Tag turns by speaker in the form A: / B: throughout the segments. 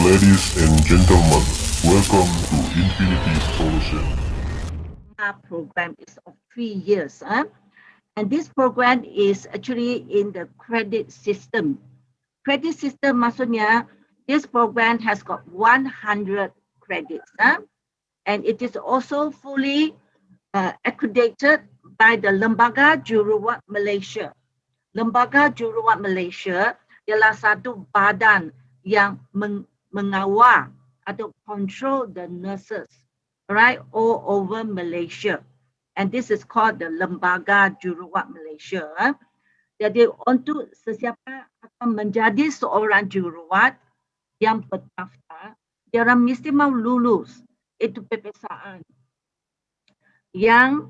A: Ladies and gentlemen, welcome to Infinity Solution.
B: Our program is of 3 years, and this program is actually in the credit system. Credit system maksudnya this program has got 100 credits, and it is also fully accredited by the Lembaga Jururawat Malaysia. Lembaga Jururawat Malaysia ialah satu badan yang mengawal atau control the nurses, right, all over Malaysia. And this is called the Lembaga Jururawat Malaysia. Jadi untuk sesiapa akan menjadi seorang jururawat yang berdaftar, dia orang mesti mau lulus itu peperiksaan yang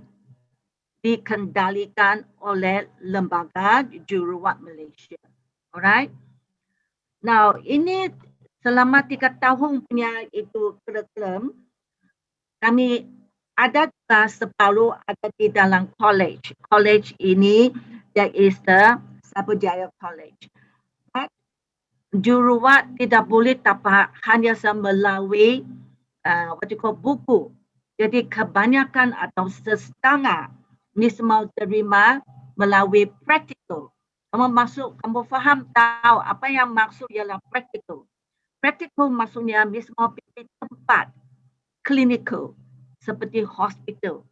B: dikendalikan oleh Lembaga Jururawat Malaysia. Alright. Now, ini selama 3 tahun punya itu kurikulum, kami ada juga separuh ada di dalam college. College ini, that is the Sapujaya College. But jururawat tidak boleh dapat hanya melalui what you call buku. Jadi kebanyakan atau setengah ni semua terima melalui practical. Kamu masuk, kamu faham tahu apa yang maksud ialah practical. Practical maksudnya ni semua pergi tempat clinical seperti hospital,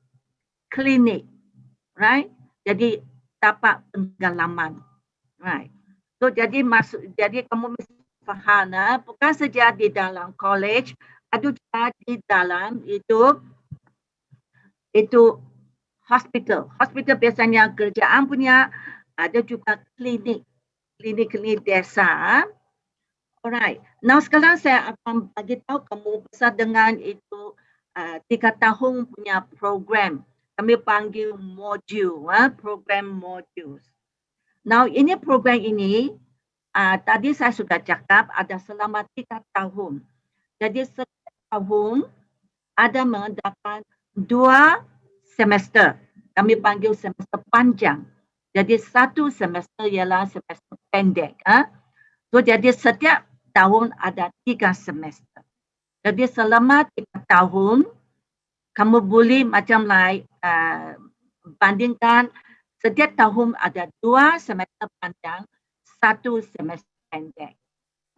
B: klinik, right? Jadi dapat pengalaman, right? So jadi kamu mesti faham, bukan saja di dalam college, ada juga di dalam itu hospital. Hospital biasanya kerjaan punya, ada juga klinik desa. Alright. Now sekarang saya akan bagi tahu kamu pasal dengan itu 3 tahun punya program. Kami panggil modul, program modules. Now ini program ini tadi saya sudah cakap ada selama 3 tahun. Jadi setiap tahun ada mengadakan 2 semester. Kami panggil semester panjang. Jadi 1 semester ialah semester pendek. So jadi setiap tahun ada 3 semester. Jadi selama 3 tahun, kamu boleh macam bandingkan setiap tahun ada 2 semester panjang, 1 semester pendek.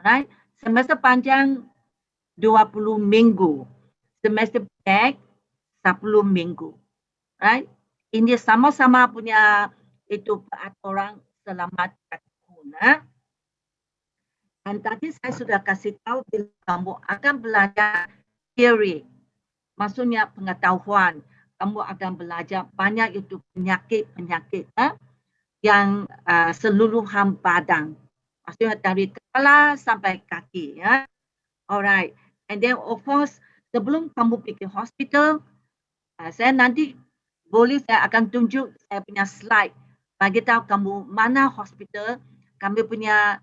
B: Right? Semester panjang 20 minggu. Semester pendek 10 minggu. Right? Ini sama-sama punya itu peraturan selama 3 tahun. Dan tadi saya sudah kasih tahu bila kamu akan belajar teori, maksudnya pengetahuan. Kamu akan belajar banyak itu penyakit yang seluruhan badan. Maksudnya dari kepala sampai kaki. Alright. And then of course, sebelum kamu pergi hospital, saya nanti saya akan tunjuk saya punya slide. Bagi tahu kamu mana hospital, kami punya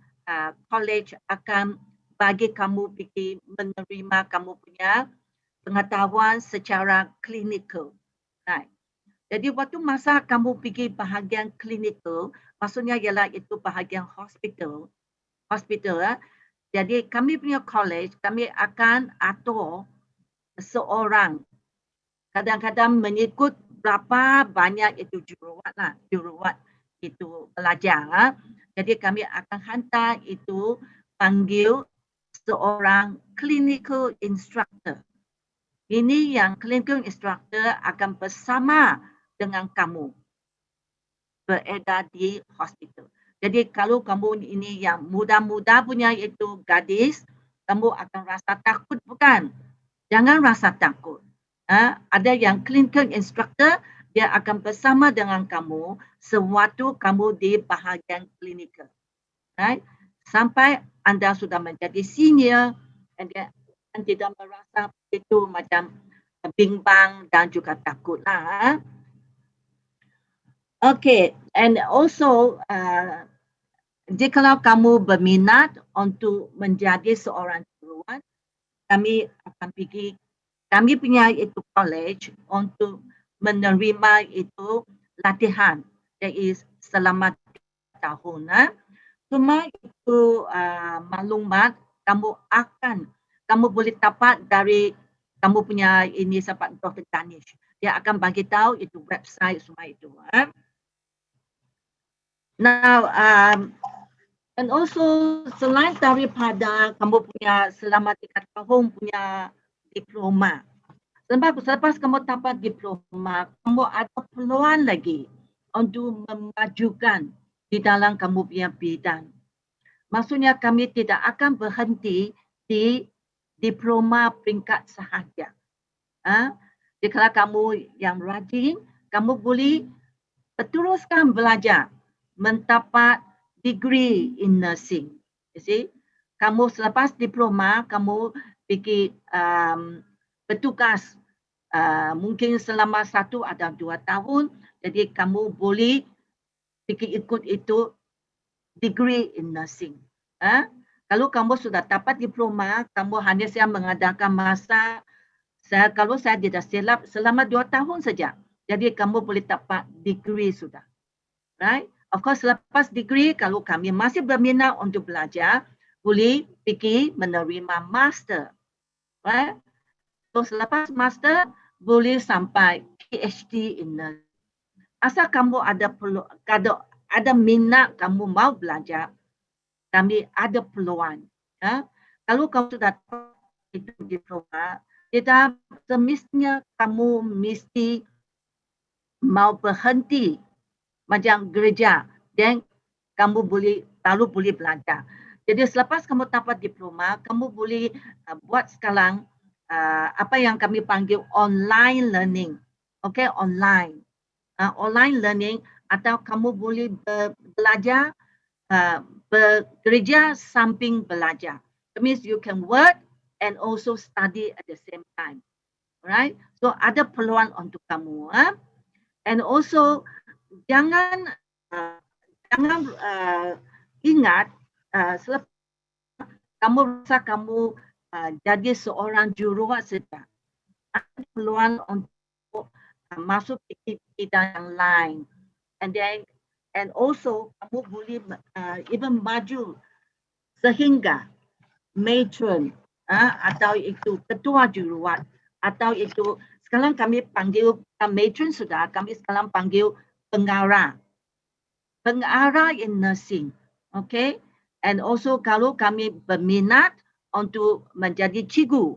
B: college akan bagi kamu pergi menerima kamu punya pengetahuan secara klinikal. Right. Jadi waktu masa kamu pergi bahagian klinikal, maksudnya ialah itu bahagian hospital. Jadi kami punya college, kami akan atur seorang. Kadang-kadang mengikut berapa banyak itu jururawat itu pelajar. Jadi kami akan hantar itu panggil seorang clinical instructor. Ini yang clinical instructor akan bersama dengan kamu berada di hospital. Jadi kalau kamu ini yang muda-muda punya itu gadis, kamu akan rasa takut bukan? Jangan rasa takut. Ada yang clinical instructor, dia akan bersama dengan kamu sewaktu kamu di bahagian klinikal. Right? Sampai anda sudah menjadi senior dan tidak merasa itu macam bimbang dan juga takut. Okay, and also jikalau kamu berminat untuk menjadi seorang jururawat, kami punya itu college untuk menerima itu latihan, iaitu selama 3 tahun. Cuma itu maklumat kamu boleh dapat dari kamu punya ini sahabat Dr. Danish. Dia akan bagi tahu itu website semua itu. Now, and also selain daripada kamu punya selama 3 tahun punya diploma, selepas kamu dapat diploma, kamu ada peluang lagi untuk memajukan di dalam kamu punya bidang. Maksudnya kami tidak akan berhenti di diploma peringkat sahaja. Jika kamu yang rajin, kamu boleh teruskan belajar mendapat degree in nursing. You see, kamu selepas diploma, kamu pergi bertugas mungkin selama 1 atau 2 tahun. Jadi kamu boleh pergi ikut itu degree in nursing. Kalau kamu sudah dapat diploma, kamu hanya saya mengadakan masa, kalau saya tidak silap, selama 2 tahun saja. Jadi kamu boleh dapat degree sudah. Right? Of course, selepas degree, kalau kami masih berminat untuk belajar, boleh pergi menerima master. Right? So, selepas master, boleh sampai PhD in nursing. Asal kamu ada minat, kamu mau belajar, kami ada peluang. Kalau kamu sudah itu diploma, tidak semestinya kamu mesti mau berhenti macam gereja dan kamu lalu boleh belajar. Jadi selepas kamu dapat diploma, kamu boleh buat sekarang apa yang kami panggil online learning. Okay, online. Online learning atau kamu boleh belajar bekerja samping belajar. That means you can work and also study at the same time. Right? So ada peluang untuk kamu. And also jangan ingat selepas kamu rasa kamu jadi seorang jururawat saja, ada peluang untuk masuk ke bidang yang lain. And also kamu boleh even maju sehingga matron atau itu ketua jururawat atau itu sekarang kami panggil matron sudah, kami sekarang panggil pengarah in nursing. Okay, and also kalau kami berminat untuk menjadi cikgu,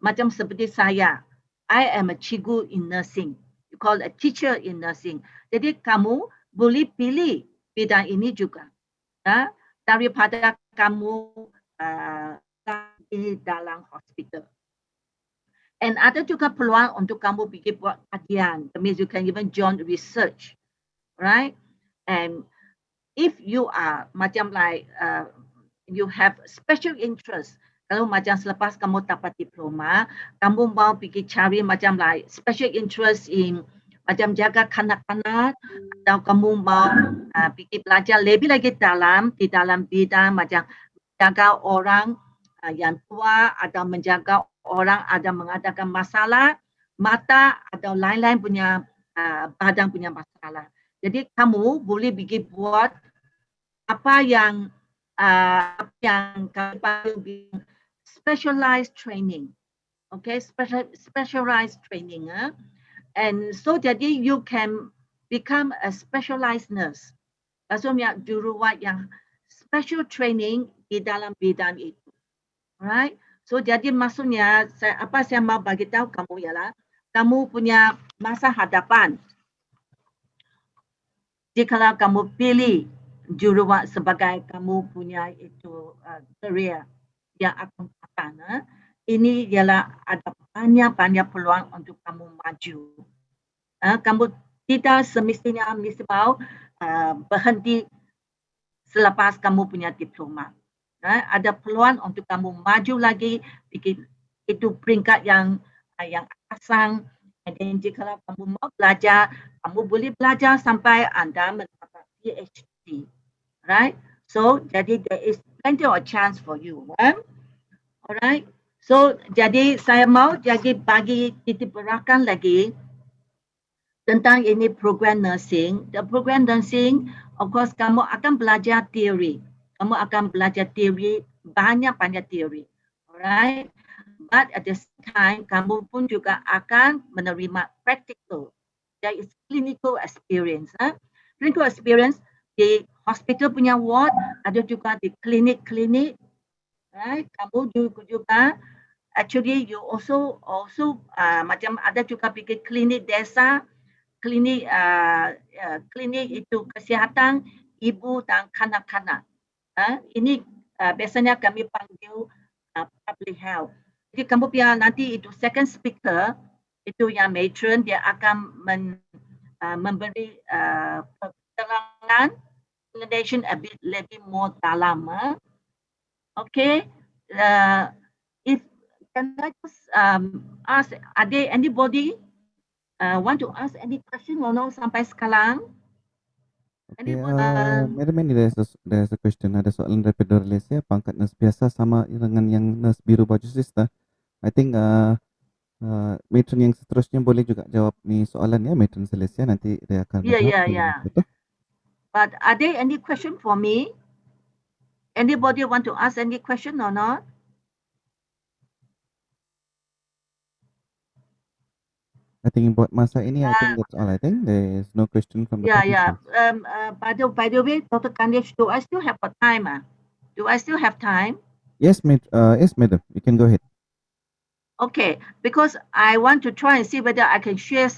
B: macam seperti saya, I am a cikgu in nursing, you call a teacher in nursing. Jadi kamu boleh pilih bidang ini juga, daripada kamu di dalam hospital. And ada juga peluang untuk kamu pergi buat kajian. That means you can even join research, right? And if you are macam like you have special interest, kalau macam selepas kamu dapat diploma, kamu mau pergi cari macam like special interest in macam jaga kanak-kanak, atau kamu mau pergi belajar lebih lagi di dalam bidang macam jaga orang yang tua atau menjaga orang ada mengadakan masalah mata atau lain-lain punya badan punya masalah. Jadi kamu boleh pergi buat apa yang kami panggil specialized training. Okay, specialized training. And so jadi you can become a specialized nurse. Maksudnya jururawat yang special training di dalam bidang itu. Right? So jadi maksudnya saya mau bagi tahu kamu ialah kamu punya masa hadapan. Jika kamu pilih jururawat sebagai kamu punya itu career yang akan datang, ini ialah ada banyak peluang untuk kamu maju. Kamu tidak semestinya mesti mau berhenti selepas kamu punya diploma. Ada peluang untuk kamu maju lagi, itu peringkat yang atas. Dan jika kamu mau belajar, kamu boleh belajar sampai anda mendapat PhD, right? So jadi there is plenty of chance for you, right? Alright. So jadi saya mau bagi titik beratkan lagi tentang ini program nursing. The program nursing, of course, kamu akan belajar teori. Kamu akan belajar teori banyak teori, alright. But at the same time, kamu pun juga akan menerima practical. There is clinical experience. Clinical experience di hospital punya ward, ada juga di klinik-klinik. Right? Kamu juga actually you also macam ada juga pergi klinik desa, klinik klinik itu kesihatan ibu dan kanak-kanak. Ini biasanya kami panggil public health. Jadi kamu biar nanti itu second speaker itu yang matron, dia akan memberi penerangan explanation a bit lebih more dalam. Okay, if can I just ask, are there anybody want to ask any question or no sampai sekarang?
C: Okay, Madam Mandy, there's a question. Ada soalan dari Pedorlesia, pangkat nurse biasa sama dengan yang nurse biru baju sister. I think matron yang seterusnya boleh juga jawab nih soalan ya, Matron Celestia, nanti dia akan menjawab.
B: Yeah.
C: Betul?
B: But are there any question for me? Anybody want to ask any question or not?
C: I think buat masa ini, I think that's all. I think there's no question from the
B: Yeah.
C: participants.
B: By the way, Dr. Ganesh, do I still have a time? Do I still have time?
C: Yes, madam, you can go ahead.
B: Okay, because I want to try and see whether I can share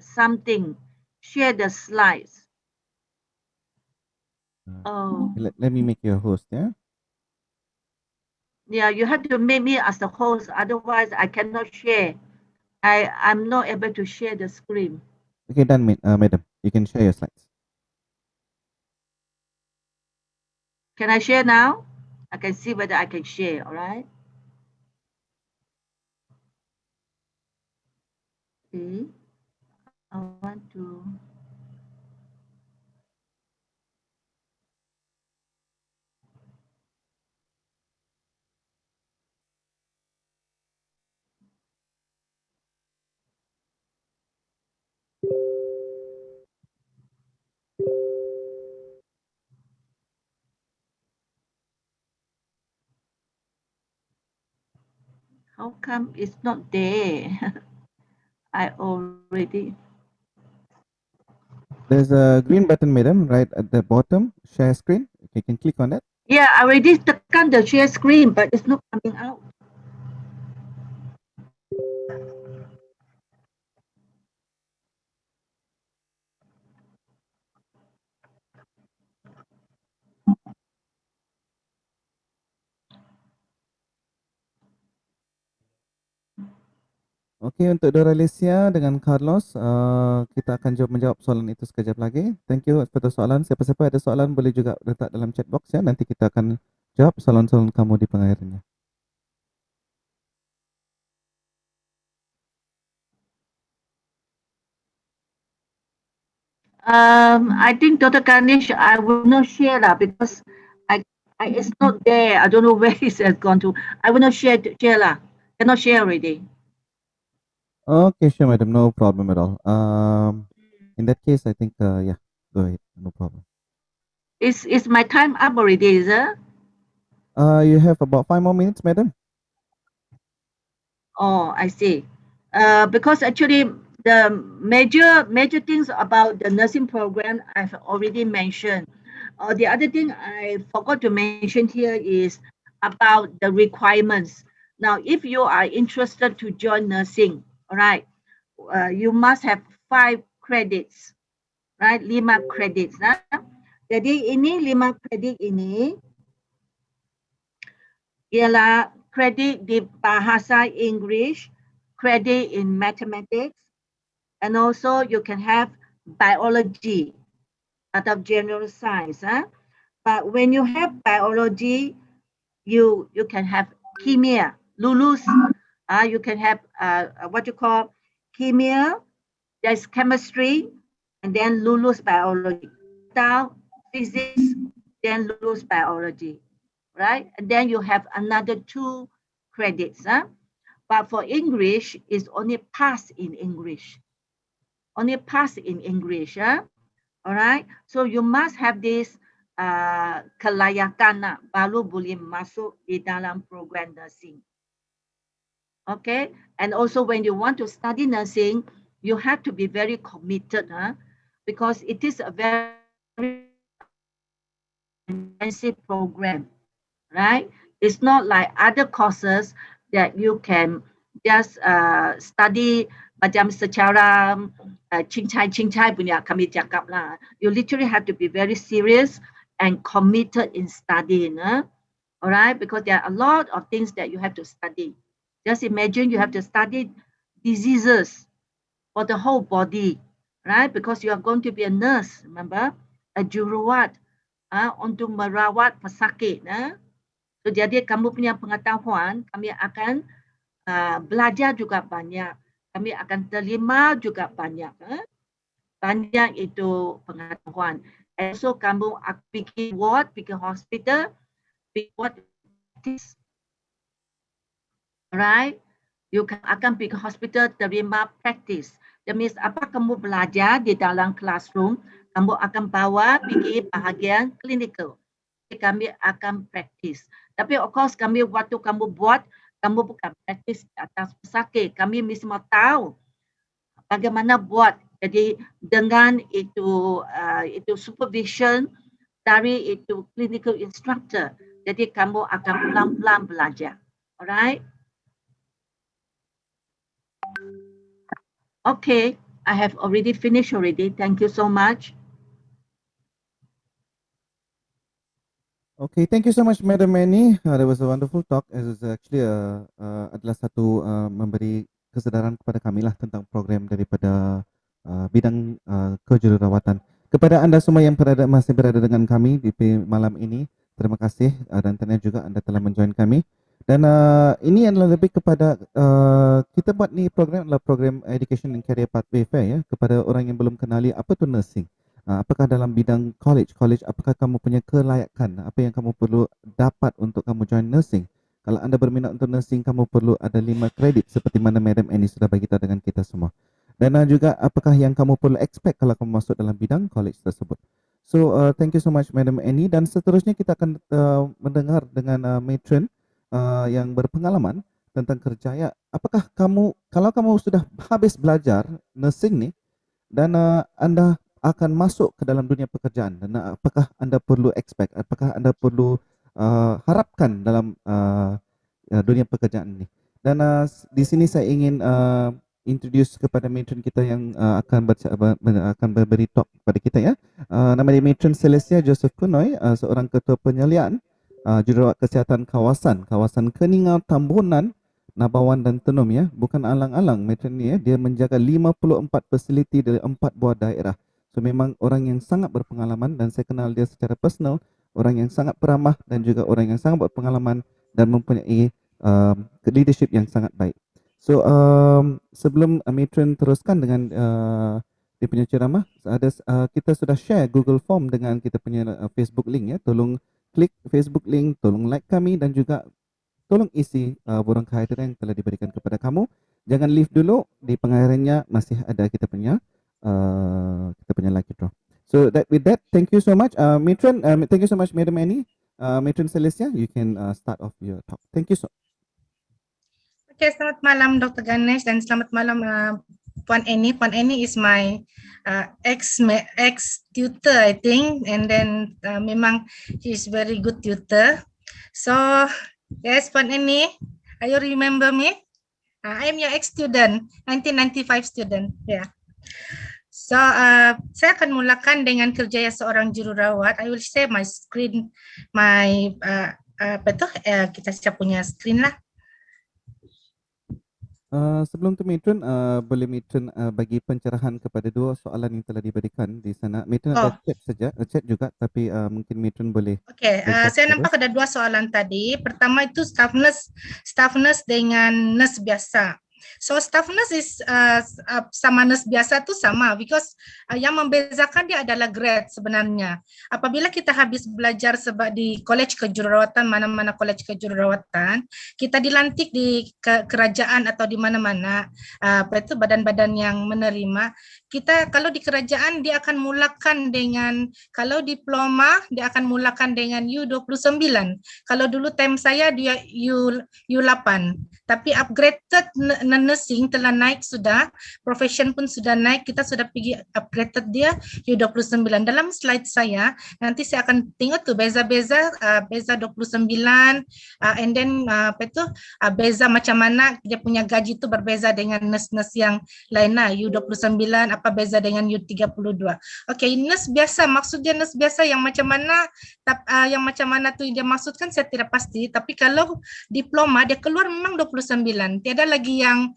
B: something, share the slides.
C: Let me make you a host, yeah?
B: Yeah, you have to make me as the host, otherwise I cannot share. I'm not able to share the screen.
C: Okay, done, madam. You can share your slides.
B: Can I share now? I can see whether I can share, all right? Okay. I want to... How come it's not there? I already...
C: There's a green button, madam, right at the bottom, share screen. You can click on that.
B: Yeah, I already tekan the share screen, but it's not coming out.
C: Okey, untuk Doralesia dengan Carlos, kita akan menjawab soalan itu sekejap lagi. Thank you atas soalan. Siapa-siapa ada soalan boleh juga letak dalam chat box ya. Nanti kita akan jawab soalan-soalan kamu di pengakhirannya.
B: I think Dr. Ganesh, I will not share that because it's not there. I don't know where it has gone to. I will not share lah. Cannot share already.
C: Okay, sure, madam. No problem at all. In that case, I think, yeah, go ahead. No problem.
B: Is my time up already, is it?
C: You have about 5 more minutes, madam.
B: Oh, I see. Because actually the major things about the nursing program I've already mentioned. The other thing I forgot to mention here is about the requirements. Now, if you are interested to join nursing, all right, you must have 5 credits, right? 5 credits. Jadi ini 5 kredit ini ialah kredit di bahasa English, credit in mathematics, and also you can have biology atau general science. But when you have biology, you can have kimia, lulus. You can have what you call kimia, there's chemistry, and then lulus biology. Now physics, then lulus biology, right? And then you have another 2 credits. But for English, it's only pass in English. Only pass in English. All right. So you must have this kelayakan nak baru boleh masuk di dalam program nursing. Okay, and also when you want to study nursing, you have to be very committed, because it is a very intensive program, right? It's not like other courses that you can just study macam secara cincai punya kami cakap lah. You literally have to be very serious and committed in studying, alright? Because there are a lot of things that you have to study. Just imagine you have to study diseases for the whole body, right? Because you are going to be a nurse, remember? A jururawat, untuk merawat pesakit. So, jadi kamu punya pengetahuan, kami akan belajar juga banyak. Kami akan terima juga banyak. Banyak itu pengetahuan. And so, kamu bikin ward, bikin hospital, bikin ward, right? You akan pergi ke hospital terima practice. That means apa kamu belajar di dalam classroom, kamu akan bawa pergi bahagian clinical. Kami akan practice. Tapi of course kami waktu kamu buat, kamu bukan practice atas pesakit. Kami mesti mau tahu bagaimana buat. Jadi dengan itu supervision dari itu clinical instructor. Jadi kamu akan pelan-pelan belajar. Alright? Okay, I have already finished already. Thank you so much.
C: Okay, thank you so much, Madam Manny. That was a wonderful talk. It was actually adalah satu memberi kesedaran kepada kami lah tentang program daripada bidang kejururawatan. Kepada anda semua yang masih berada dengan kami di malam ini, terima kasih dan ternyata juga anda telah menjoin kami. Dan ini adalah lebih kepada kita buat ni program adalah program Education and Career Pathway Fair ya, kepada orang yang belum kenali apa tu nursing. Apakah dalam bidang college, apakah kamu punya kelayakan, apa yang kamu perlu dapat untuk kamu join nursing. Kalau anda berminat untuk nursing, kamu perlu ada 5 kredit seperti mana Madam Annie sudah bagi tahu dengan kita semua. Dan juga apakah yang kamu perlu expect kalau kamu masuk dalam bidang college tersebut. So thank you so much Madam Annie, dan seterusnya kita akan mendengar dengan matron yang berpengalaman tentang kerjaya. Apakah kamu, kalau kamu sudah habis belajar nursing ni dan anda akan masuk ke dalam dunia pekerjaan, dan apakah anda perlu expect, apakah anda perlu harapkan dalam dunia pekerjaan ini. Dan di sini saya ingin introduce kepada matron kita yang akan memberi talk kepada kita ya. Nama dia Matron Celestia Joseph Kunoy, seorang ketua penyelian jururawat kesihatan kawasan Keningau, Tambunan, Nabawan dan Tenum ya. Bukan alang-alang matron ni ya, dia menjaga 54 fasiliti dari 4 buah daerah. So memang orang yang sangat berpengalaman, dan saya kenal dia secara personal, orang yang sangat peramah dan juga orang yang sangat berpengalaman dan mempunyai leadership yang sangat baik. So sebelum matron teruskan dengan dia punya ceramah, kita sudah share Google Form dengan kita punya Facebook link ya. Tolong klik Facebook link, tolong like kami dan juga tolong isi borang kehadiran yang telah diberikan kepada kamu. Jangan leave dulu, di pengakhirannya masih ada kita punya lucky draw. So with that, thank you so much, matron. Thank you so much, Madam Annie. Matron Celestia, you can start off your talk. Thank you so.
D: Okay, selamat malam Dr. Ganesh dan selamat malam Puan Annie. Puan Annie is my ex tutor, I think, and then memang she is very good tutor. So yes, Puan Annie, are you remember me? I am your ex student, 1995 student. Yeah. So saya akan mulakan dengan kerjaya seorang jururawat. I will share my screen, my kita siap punya screen lah.
C: Sebelum tu matron, boleh matron bagi pencerahan kepada 2 soalan yang telah diberikan di sana. Matron ada chat juga, tapi mungkin matron boleh.
D: Okay, saya nampak ada 2 soalan tadi. Pertama itu staff nurse dengan nurse biasa. So staff nurse is sama nurse biasa tuh sama, because yang membezakan dia adalah grade sebenarnya. Apabila kita habis belajar di college kejururawatan, mana-mana college kejururawatan, kita dilantik di kerajaan atau di mana-mana, apa itu badan-badan yang menerima. Kita kalau di kerajaan dia akan mulakan dengan, kalau diploma dia akan mulakan dengan U29. Kalau dulu time saya dia U8. Tapi upgraded nursing telah naik sudah, profession pun sudah naik, kita sudah pergi upgraded dia U29. Dalam slide saya, nanti saya akan tengok tuh beza-beza, beza 29, and then beza macam mana dia punya gaji itu berbeza dengan nurse-nurse yang lain lah, U29, apa beza dengan U32. Okay, nurse biasa, maksudnya nurse biasa yang macam mana tuh dia maksudkan saya tidak pasti, tapi kalau diploma dia keluar memang 29. Tiada lagi yang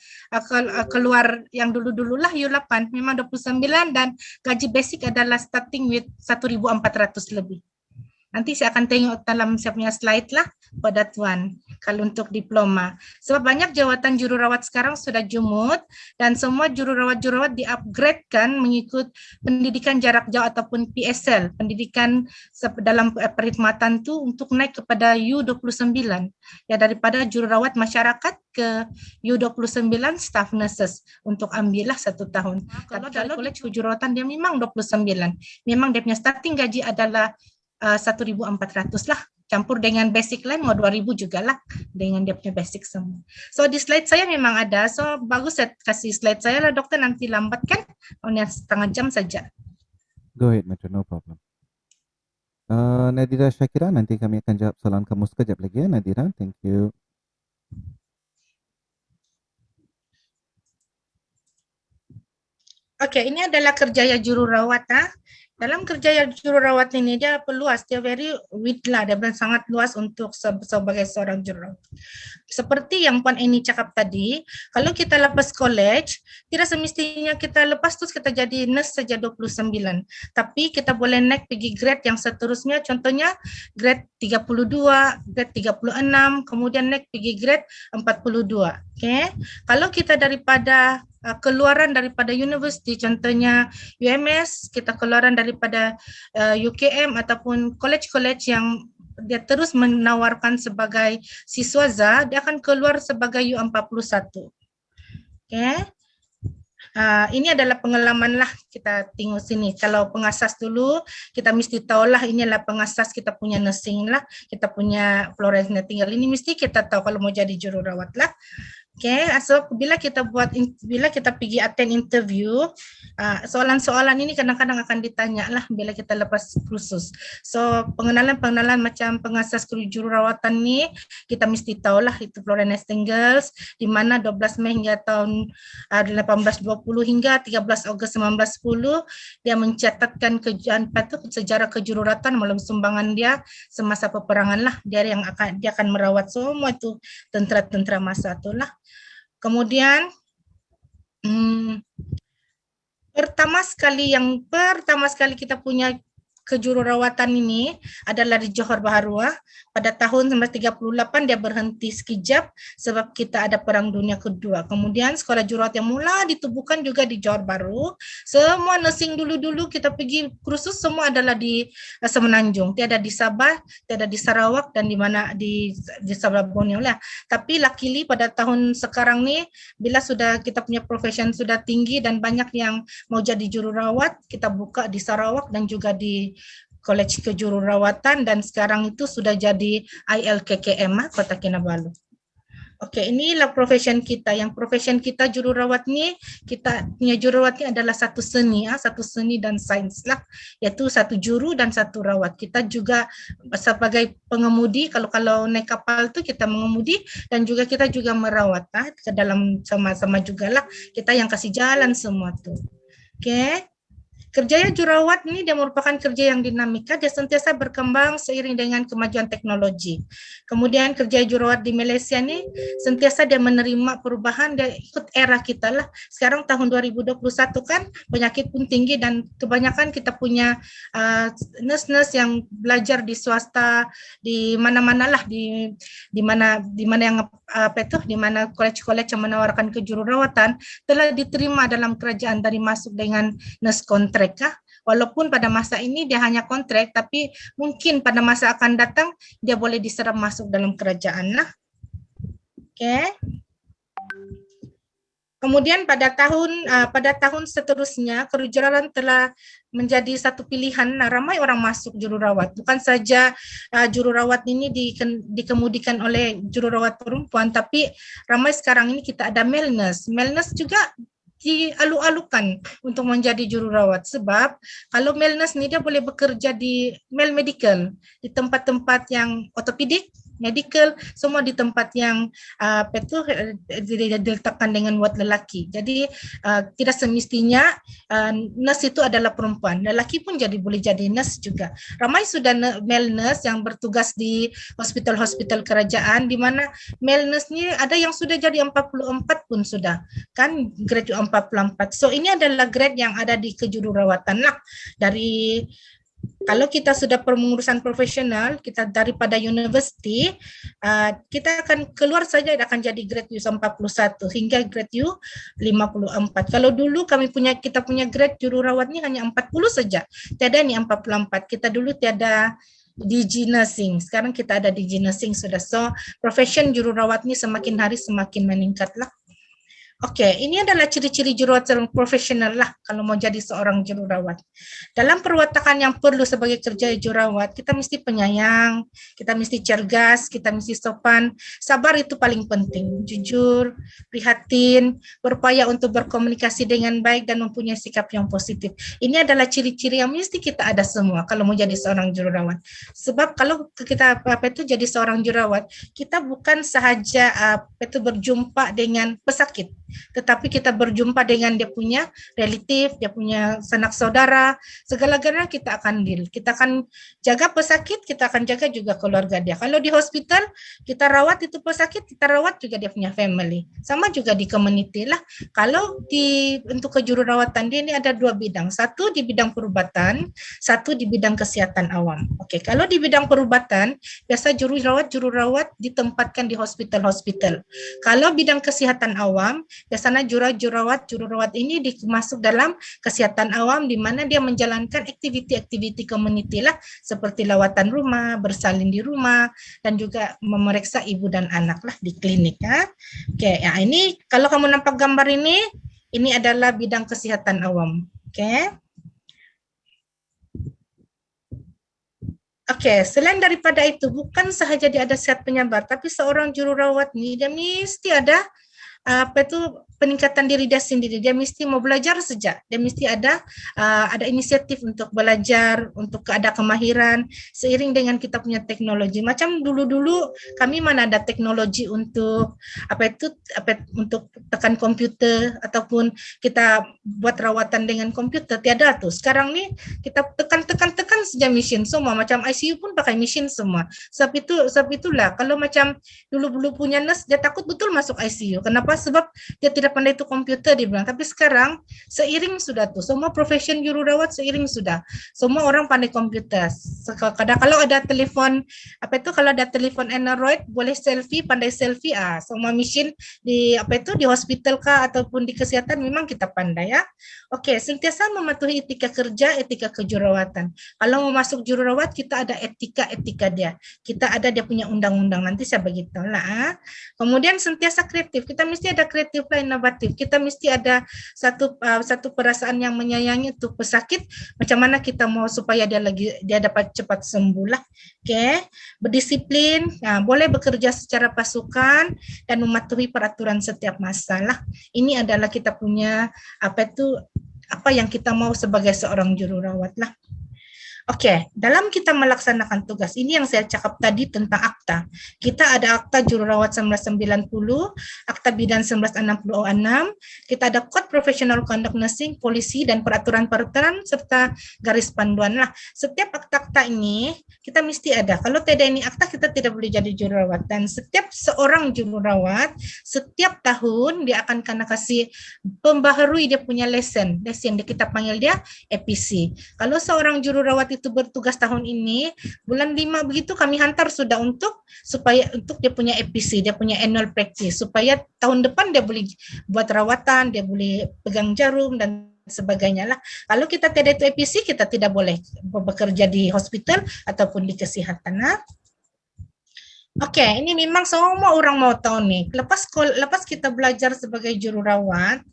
D: keluar yang dulu-dulu lah U8, memang 29 dan gaji basic adalah starting with 1.400 lebih. Nanti saya akan tengok dalam saya punya slide lah pada Tuan kalau untuk diploma. Sebab banyak jawatan jururawat sekarang sudah jumut dan semua jururawat-jururawat di-upgrade-kan mengikut pendidikan jarak jauh ataupun PSL, pendidikan dalam perkhidmatan tu untuk naik kepada U29. Ya, daripada jururawat masyarakat ke U29 staff nurses untuk ambillah 1 tahun. Kalau dari college kejururawatan dia memang 29. Memang dia punya starting gaji adalah 1.400 lah, campur dengan basic lain mau 2.000 juga lah dengan dia punya basic semua. So di slide saya memang ada, so bagus saya kasih slide saya lah dokter, nanti lambat kan, hanya setengah jam saja.
C: Go ahead, Metro, no problem. Nadira Syakira, nanti kami akan jawab soalan kamu sekejap lagi ya, Nadira. Thank you.
D: Oke, ini adalah kerjaya jururawat. Dalam kerjaya jururawat ini dia peluas, dia very wide lah, dia sangat luas untuk sebagai seorang jururawat. Seperti yang Puan Eni cakap tadi, kalau kita lepas college, tidak semestinya kita lepas terus kita jadi nurse saja 29. Tapi kita boleh naik pergi grade yang seterusnya, contohnya grade 32, grade 36, kemudian naik pergi grade 42. Okay. Kalau kita daripada keluaran daripada universiti, contohnya UMS, kita keluaran daripada UKM ataupun college-college yang dia terus menawarkan sebagai siswaza, dia akan keluar sebagai U41. Okay. Ini adalah pengalaman lah, kita tengok sini. Kalau pengasas dulu, kita mesti tahulah ini adalah pengasas kita punya nursing lah, kita punya Florence Nightingale. Ini mesti kita tahu kalau mau jadi jururawat lah. Okay, so bila kita pergi attend interview, soalan-soalan ini kadang-kadang akan ditanya lah bila kita lepas kursus. So pengenalan macam pengasas jururawatan ni kita mesti tahu lah itu Florence Nightingale di mana 12 Mei hingga tahun 1820 hingga 13 Ogos 1910 dia mencatatkan sejarah kejururawatan melalui sumbangan dia semasa peperangan lah, dia akan merawat semua itu tentera-tentera masa itulah. Kemudian pertama sekali kita punya kejururawatan ini adalah di Johor Bahru. Pada tahun 1938 dia berhenti sekejap sebab kita ada Perang Dunia Kedua. Kemudian sekolah jururawat yang mula ditubuhkan juga di Johor Bahru. Semua nursing dulu-dulu kita pergi kursus semua adalah di Semenanjung. Tiada di Sabah, tiada di Sarawak dan di mana di Sabah Borneo lah. Tapi luckily pada tahun sekarang ni bila sudah kita punya profession sudah tinggi dan banyak yang mau jadi jururawat, kita buka di Sarawak dan juga di College Kejururawatan dan sekarang itu sudah jadi ILKKM Kota Kinabalu. Okey, inilah profession kita. Yang profession kita jururawat ni, kita punya jururawat ni adalah satu seni dan sains lah, iaitu satu juru dan satu rawat. Kita juga sebagai pengemudi, kalau naik kapal tu kita mengemudi dan juga kita juga merawat ke dalam sama-sama jugalah. Kita yang kasih jalan semua tu. Okey. Kerja jururawat ini dia merupakan kerja yang dinamika, dia sentiasa berkembang seiring dengan kemajuan teknologi. Kemudian kerja jururawat di Malaysia ini sentiasa dia menerima perubahan, dia ikut era kita lah. Sekarang tahun 2021 kan penyakit pun tinggi dan kebanyakan kita punya nurse-nurse yang belajar di swasta, di mana-mana lah, di mana yang di mana college-college yang menawarkan kejururawatan telah diterima dalam kerajaan dari masuk dengan nurse kontrak kah? Walaupun pada masa ini dia hanya kontrak, tapi mungkin pada masa akan datang dia boleh diserap masuk dalam kerajaan lah. Oke. Kemudian pada tahun seterusnya kejururawatan telah menjadi satu pilihan. Ramai orang masuk jururawat. Bukan saja jururawat ini dikemudikan oleh jururawat perempuan, tapi ramai sekarang ini kita ada male nurse. Male nurse juga dialu-alukan untuk menjadi jururawat, sebab kalau male nurse ini dia boleh bekerja di male medical, di tempat-tempat yang ortopedik, medical, semua di tempat yang diletakkan dengan ward lelaki. Jadi tidak semestinya nurse itu adalah perempuan, lelaki pun boleh jadi nurse juga. Ramai sudah male nurse yang bertugas di hospital-hospital kerajaan, di mana male nurse ni ada yang sudah jadi 44 pun sudah, kan grade 44. So ini adalah grade yang ada di kejururawatan lah. Dari kalau kita sudah pengurusan profesional, kita daripada university, kita akan keluar saja akan jadi grade U41 hingga grade U54. Kalau dulu kita punya grade jururawat ni hanya 40 saja, tiada ni 44. Kita dulu tiada DG nursing, sekarang kita ada DG nursing sudah. So profession jururawat ni semakin hari semakin meningkat lah. Oke, ini adalah ciri-ciri jururawat profesional lah kalau mau jadi seorang jururawat. Dalam perwatakan yang perlu sebagai kerja jururawat, kita mesti penyayang, kita mesti cergas, kita mesti sopan. Sabar itu paling penting. Jujur, prihatin, berupaya untuk berkomunikasi dengan baik dan mempunyai sikap yang positif. Ini adalah ciri-ciri yang mesti kita ada semua kalau mau jadi seorang jururawat. Sebab kalau kita jadi seorang jururawat, kita bukan sahaja berjumpa dengan pesakit, tetapi kita berjumpa dengan dia punya relatif, dia punya sanak saudara, segala-galanya kita akan deal. Kita akan jaga pesakit, kita akan jaga juga keluarga dia. Kalau di hospital, kita rawat itu pesakit, kita rawat juga dia punya family. Sama juga di community lah. Kalau untuk kejururawatan dia ini ada dua bidang. Satu di bidang perubatan, satu di bidang kesihatan awam. Oke, kalau di bidang perubatan, biasa jururawat ditempatkan di hospital-hospital. Kalau bidang kesihatan awam, biasanya jururawat ini masuk dalam kesihatan awam, di mana dia menjalankan aktiviti-aktiviti community lah, seperti lawatan rumah, bersalin di rumah, dan juga memeriksa ibu dan anak lah di klinik. Oke, ya ini kalau kamu nampak gambar ini adalah bidang kesihatan awam. Oke, selain daripada itu, bukan sahaja dia ada sehat penyabar, tapi seorang jururawat ni dia mesti ada peningkatan diri dia sendiri. Dia mesti mau belajar sejak. Dia mesti ada inisiatif untuk belajar, untuk ada kemahiran seiring dengan kita punya teknologi. Macam dulu-dulu kami mana ada teknologi untuk untuk tekan komputer ataupun kita buat rawatan dengan komputer, tiada tuh. Sekarang nih kita tekan saja mesin semua, macam ICU pun pakai mesin semua. Sebab itulah kalau macam dulu punya nurse dia takut betul masuk ICU. Kenapa? Sebab dia tidak pandai itu komputer, dia bilang. Tapi sekarang seiring sudah tuh, semua profession jururawat seiring sudah, semua orang pandai komputer. Kalau ada telepon kalau ada telepon Android boleh selfie, pandai selfie, semua mesin di di hospital kah ataupun di kesehatan memang kita pandai ya. Oke, sentiasa mematuhi etika kerja, etika kejururawatan. Kalau mau masuk jururawat kita ada etika dia. Kita ada dia punya undang-undang, nanti saya beritahu lah. Kemudian sentiasa kreatif. Kita mesti ada kreatif lah, inovatif. Kita mesti ada satu perasaan yang menyayangi untuk pesakit. Macam mana kita mau supaya dia dapat cepat sembuh lah. Oke, berdisiplin, boleh bekerja secara pasukan dan mematuhi peraturan setiap masalah. Ini adalah kita punya apa yang kita mau sebagai seorang jururawat lah. Oke, dalam kita melaksanakan tugas, ini yang saya cakap tadi tentang akta. Kita ada akta jururawat 1990, akta bidan 1966, kita ada Code Professional Conduct Nursing, polisi, dan peraturan-peraturan, serta garis panduan lah. Setiap akta-akta ini, kita mesti ada. Kalau tidak ini akta, kita tidak boleh jadi jururawat. Dan setiap seorang jururawat, setiap tahun, dia akan kena kasih pembaharui dia punya lesen kita panggil dia EPC. Kalau seorang jururawat itu bertugas tahun ini, bulan 5 begitu kami hantar sudah untuk dia punya EPC, dia punya annual practice, supaya tahun depan dia boleh buat rawatan, dia boleh pegang jarum dan sebagainya lah. Kalau kita tidak itu EPC, kita tidak boleh bekerja di hospital ataupun di kesehatan. Oke, ini memang semua orang mau tahu nih. Lepas kita belajar sebagai jururawat,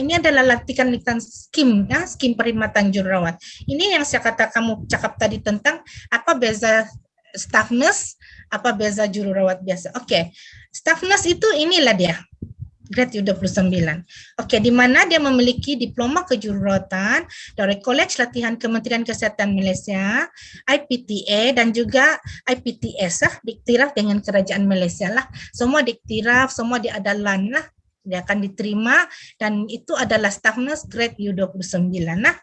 D: ini adalah latihan skim, skim perkhidmatan jururawat. Ini yang saya kamu cakap tadi tentang apa beza staff nurse, apa beza jururawat biasa. Oke, staff nurse itu inilah dia. Grade U29. Oke, di mana dia memiliki diploma kejururawatan dari College Latihan Kementerian Kesehatan Malaysia, IPTA, dan juga IPTS, diktiraf dengan Kerajaan Malaysia lah. Semua diktiraf, semua diadalan lah. Dia akan diterima dan itu adalah staff nurse grade U29. Nah,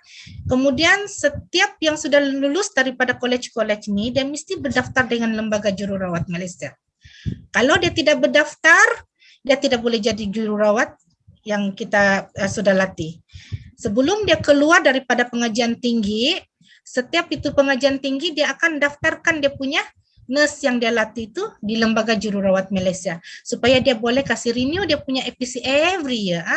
D: kemudian setiap yang sudah lulus daripada college-college ini, dia mesti berdaftar dengan Lembaga Jururawat Malaysia. Kalau dia tidak berdaftar, dia tidak boleh jadi jururawat yang kita sudah latih. Sebelum dia keluar daripada pengajian tinggi, setiap itu pengajian tinggi dia akan daftarkan dia punya nurse yang dia latih itu di Lembaga Jururawat Malaysia supaya dia boleh kasih renew dia punya EPC every year.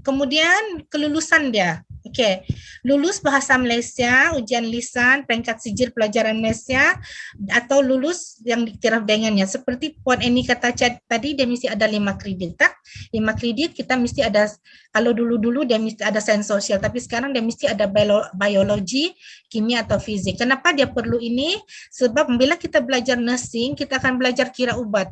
D: Kemudian kelulusan dia. Oke, lulus bahasa Malaysia, ujian lisan, peringkat sijil pelajaran Malaysia, atau lulus yang diktiraf dengannya. Seperti Puan Eni kata tadi, dia mesti ada 5 kredit. 5 kredit kita mesti ada, kalau dulu-dulu dia mesti ada sains sosial, tapi sekarang dia mesti ada biologi, kimia, atau fizik. Kenapa dia perlu ini? Sebab bila kita belajar nursing, kita akan belajar kira ubat.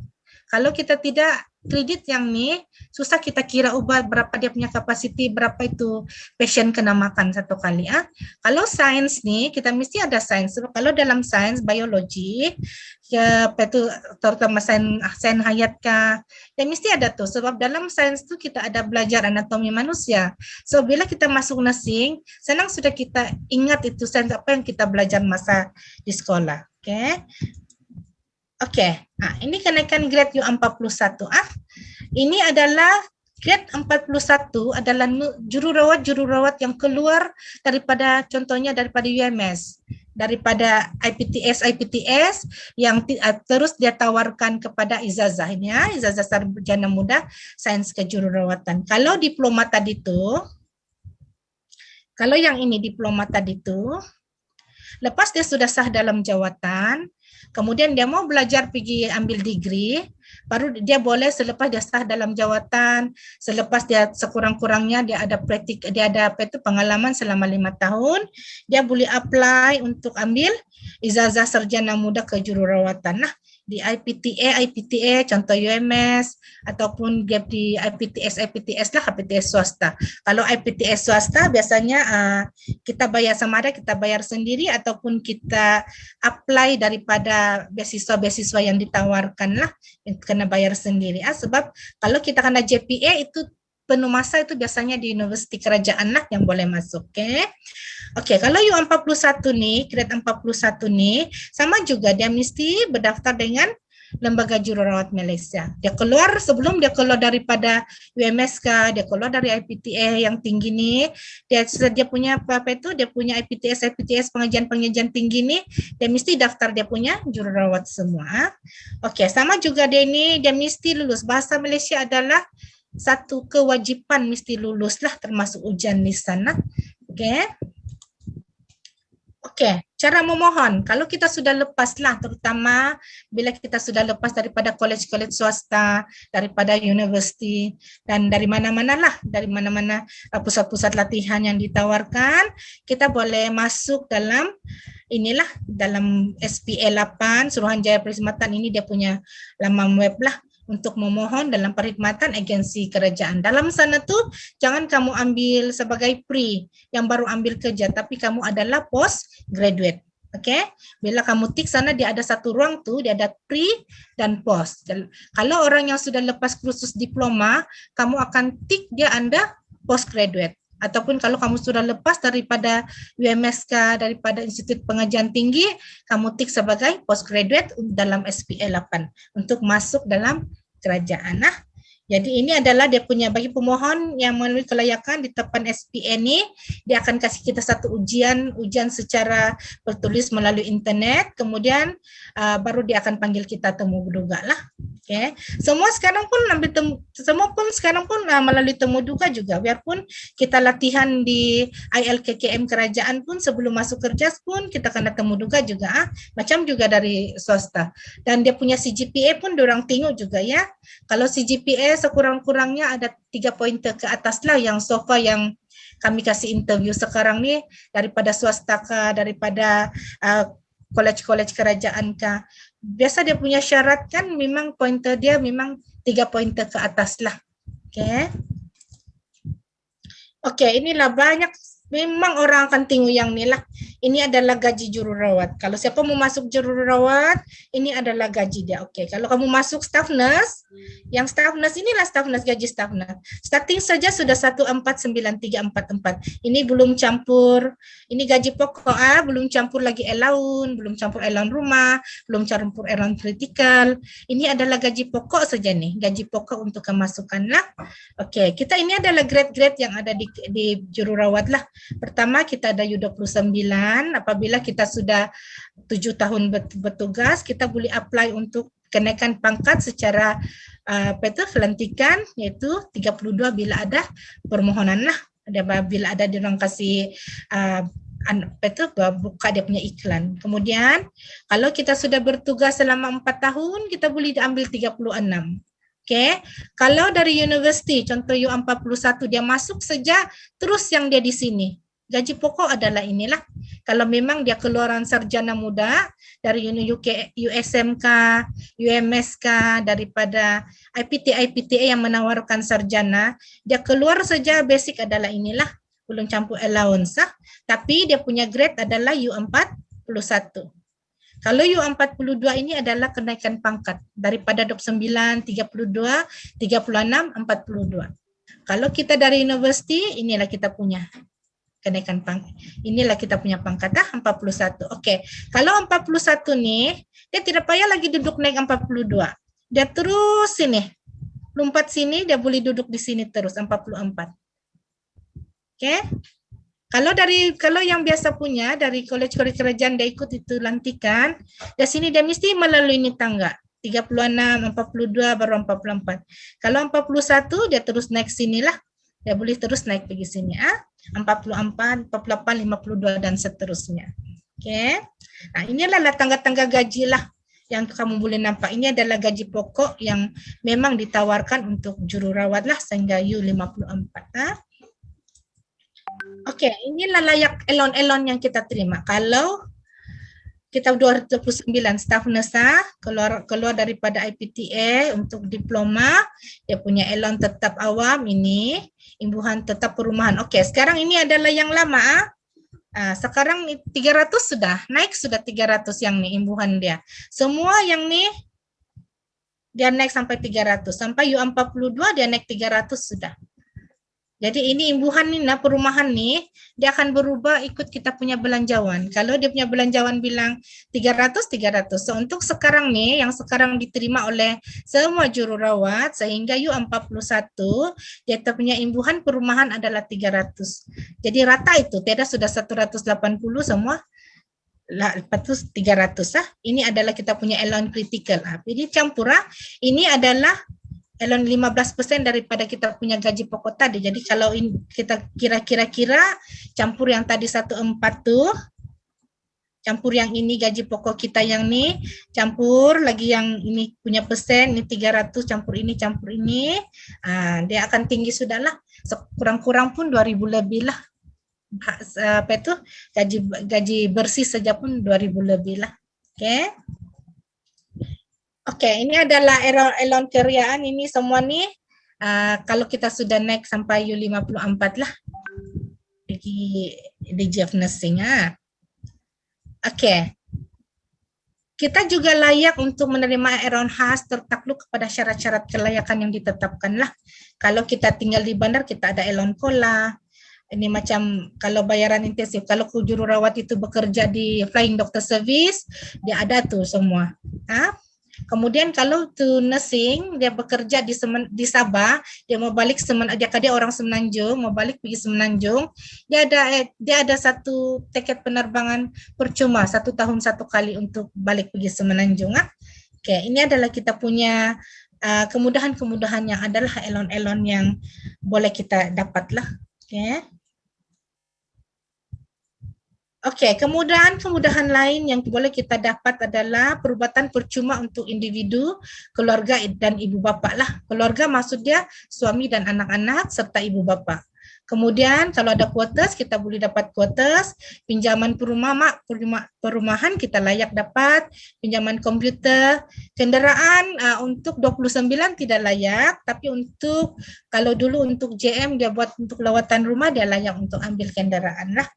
D: Kalau kita tidak kredit yang ni, susah kita kira ubat, berapa dia punya kapasiti, berapa itu pasien kena makan satu kali. Kalau sains ni, kita mesti ada sains. Kalau dalam sains, biologi, ya, itu terutama sains hayat kah, ya mesti ada tuh. Sebab dalam sains tu kita ada belajar anatomi manusia. So, bila kita masuk nursing, senang sudah kita ingat itu sains apa yang kita belajar masa di sekolah. Okay. Oke, ini kenaikan grade U41. Ini adalah grade 41 adalah jururawat yang keluar daripada contohnya daripada UMS, daripada IPTS yang terus dia tawarkan kepada ijazah ini ijazah sarjana muda sains kejururawatan. Kalau diploma tadi tu, kalau yang ini diploma tadi tu, lepas dia sudah sah dalam jawatan, kemudian dia mau belajar pergi ambil degree, baru dia boleh selepas dia sah dalam jawatan, selepas dia sekurang-kurangnya dia ada praktik, dia ada pengalaman selama 5 tahun, dia boleh apply untuk ambil ijazah sarjana muda kejururawatan. Nah, di IPTA, contoh UMS, ataupun gap di IPTS lah, IPTS swasta. Kalau IPTS swasta biasanya kita bayar sama ada, kita bayar sendiri ataupun kita apply daripada beasiswa-beasiswa yang ditawarkan lah, kena bayar sendiri. Sebab kalau kita kena JPA itu penuh masa itu biasanya di universiti kerajaan lah yang boleh masuk. Oke, kalau U41 nih, grade 41 nih, sama juga dia mesti berdaftar dengan Lembaga Jururawat Malaysia. Dia keluar, sebelum dia keluar daripada UMSK, dia keluar dari IPTA yang tinggi nih, dia punya dia punya IPTS pengajian tinggi nih, dia mesti daftar dia punya jururawat semua. Oke, sama juga dia mesti lulus. Bahasa Malaysia adalah satu kewajiban mesti lulus lah, termasuk ujian lisan lah. Oke, cara memohon. Kalau kita sudah lepas lah, terutama bila kita sudah lepas daripada college-college swasta, daripada universiti, dan dari mana-mana lah, dari mana-mana pusat-pusat latihan yang ditawarkan, kita boleh masuk dalam inilah, dalam SPA 8, Suruhanjaya Perkhidmatan ini dia punya laman web lah, untuk memohon dalam perkhidmatan agensi kerajaan. Dalam sana tuh jangan kamu ambil sebagai pre yang baru ambil kerja, tapi kamu adalah postgraduate. Oke, bila kamu tik sana dia ada satu ruang tuh, dia ada pre dan post. Kalau orang yang sudah lepas kursus diploma, kamu akan tik dia Anda postgraduate. Ataupun kalau kamu sudah lepas daripada UMSK, daripada Institut Pengajian Tinggi, kamu tik sebagai postgraduate dalam SPA 8 untuk masuk dalam kerajaan. Nah, jadi ini adalah dia punya bagi pemohon yang melalui kelayakan di depan SPA ini, dia akan kasih kita satu ujian secara tertulis melalui internet, kemudian baru dia akan panggil kita temu duga lah. Okay. Semua sekarang pun melalui temu duga juga, biarpun kita latihan di ILKKM kerajaan pun sebelum masuk kerja pun kita kena temu duga juga, macam juga dari swasta. Dan dia punya CGPA pun diorang tengok juga ya. Kalau CGPA sekurang-kurangnya ada 3 pointer ke atas lah yang so far yang kami kasih interview sekarang ni, daripada swasta kah, daripada college-college kerajaan kah. Biasa dia punya syarat kan memang pointer dia memang 3 pointer ke atas lah. Okay, inilah banyak memang orang akan tengok yang ni lah. Ini adalah gaji jururawat. Kalau siapa mau masuk jururawat, ini adalah gaji dia. Okey, kalau kamu masuk staff nurse, yang staff nurse inilah staff nurse, gaji staff nurse. Starting saja sudah 149344. Ini belum campur, ini gaji pokok belum campur lagi allowance, belum campur allowance rumah, belum campur allowance kritikal. Ini adalah gaji pokok saja nih, gaji pokok untuk kemasukan lah. Okey, kita ini adalah grade-grade yang ada di jururawat lah. Pertama kita ada U29, apabila kita sudah 7 tahun bertugas, kita boleh apply untuk kenaikan pangkat secara pelantikan, yaitu 32 bila ada permohonan lah. Bila ada diorang kasih buka dia punya iklan. Kemudian kalau kita sudah bertugas selama 4 tahun, kita boleh diambil 36. Okay. Kalau dari universiti, contoh U41, dia masuk saja terus yang dia di sini. Gaji pokok adalah inilah. Kalau memang dia keluaran sarjana muda dari USMK, UMSK, daripada IPTA yang menawarkan sarjana, dia keluar saja basic adalah inilah. Belum campur allowance. Tapi dia punya grade adalah U41. Kalau U42 ini adalah kenaikan pangkat daripada 29, 32, 36, 42. Kalau kita dari universiti, inilah kita punya kenaikan pangkat. Inilah kita punya pangkat 41. Okey. Kalau 41 ni, dia tidak payah lagi duduk naik 42. Dia terus sini. Lompat sini, dia boleh duduk di sini terus 44. Okey. Kalau yang biasa punya dari kolej-kolej kerajaan dia ikut itu lantikan, dari sini dia mesti melalui ini tangga. 36, 42 baru 44. Kalau 41 dia terus naik sinilah. Dia boleh terus naik pergi sini 44, 48, 52 dan seterusnya. Okey. Nah, inilah tangga-tangga gaji lah yang kamu boleh nampak. Ini adalah gaji pokok yang memang ditawarkan untuk jururawat lah sehingga U54. Okey, inilah layak elon-elon yang kita terima. Kalau kita 229 staff nurse keluar daripada IPTA untuk diploma, dia punya elon tetap awam ini, imbuhan tetap perumahan. Okey, sekarang ini adalah yang lama. Sekarang 300 sudah, naik sudah 300 yang ni imbuhan dia. Semua yang ni dia naik sampai 300, sampai U42 dia naik 300 sudah. Jadi ini imbuhan ni perumahan ni dia akan berubah ikut kita punya belanjawan. Kalau dia punya belanjawan bilang 300. So untuk sekarang ni yang sekarang diterima oleh semua jururawat sehingga U41 dia punya imbuhan perumahan adalah 300. Jadi rata itu tidak sudah 180 semua. Lepas tu 300 Ini adalah kita punya allowance critical. Jadi campur ini adalah elon 15% daripada kita punya gaji pokok tadi. Jadi kalau kita kira-kira campur yang tadi 14 tu, campur yang ini gaji pokok kita yang ni, campur lagi yang ini punya persen, ini 300 campur ini, dia akan tinggi sudahlah. Kurang-kurang pun 2,000 lebih lah. Gaji bersih saja pun 2,000 lebih lah. Okay. Okey, ini adalah elon keriaan ini semua ni. Kalau kita sudah naik sampai U54 lah. Di GF Nursing. Oke. Kita juga layak untuk menerima air-on khas tertakluk kepada syarat-syarat kelayakan yang ditetapkan lah. Kalau kita tinggal di bandar, kita ada elon kola. Ini macam kalau bayaran intensif. Kalau jururawat itu bekerja di Flying Doctor Service, dia ada tuh semua. Kemudian kalau tu nursing, dia bekerja di Sabah, dia mau balik dia orang Semenanjung, mau balik pergi Semenanjung, dia ada satu tiket penerbangan percuma 1 tahun 1 kali untuk balik pergi Semenanjung. Oke, ini adalah kita punya kemudahan-kemudahan yang adalah elon-elon yang boleh kita dapat lah. Oke. Oke, kemudahan-kemudahan lain yang boleh kita dapat adalah perubatan percuma untuk individu, keluarga dan ibu bapa lah. Keluarga maksudnya suami dan anak-anak serta ibu bapa. Kemudian kalau ada quotas, kita boleh dapat quotas, pinjaman perumahan kita layak dapat, pinjaman komputer, kendaraan untuk 29 tidak layak, tapi untuk kalau dulu untuk JM dia buat untuk lawatan rumah dia layak untuk ambil kendaraan lah.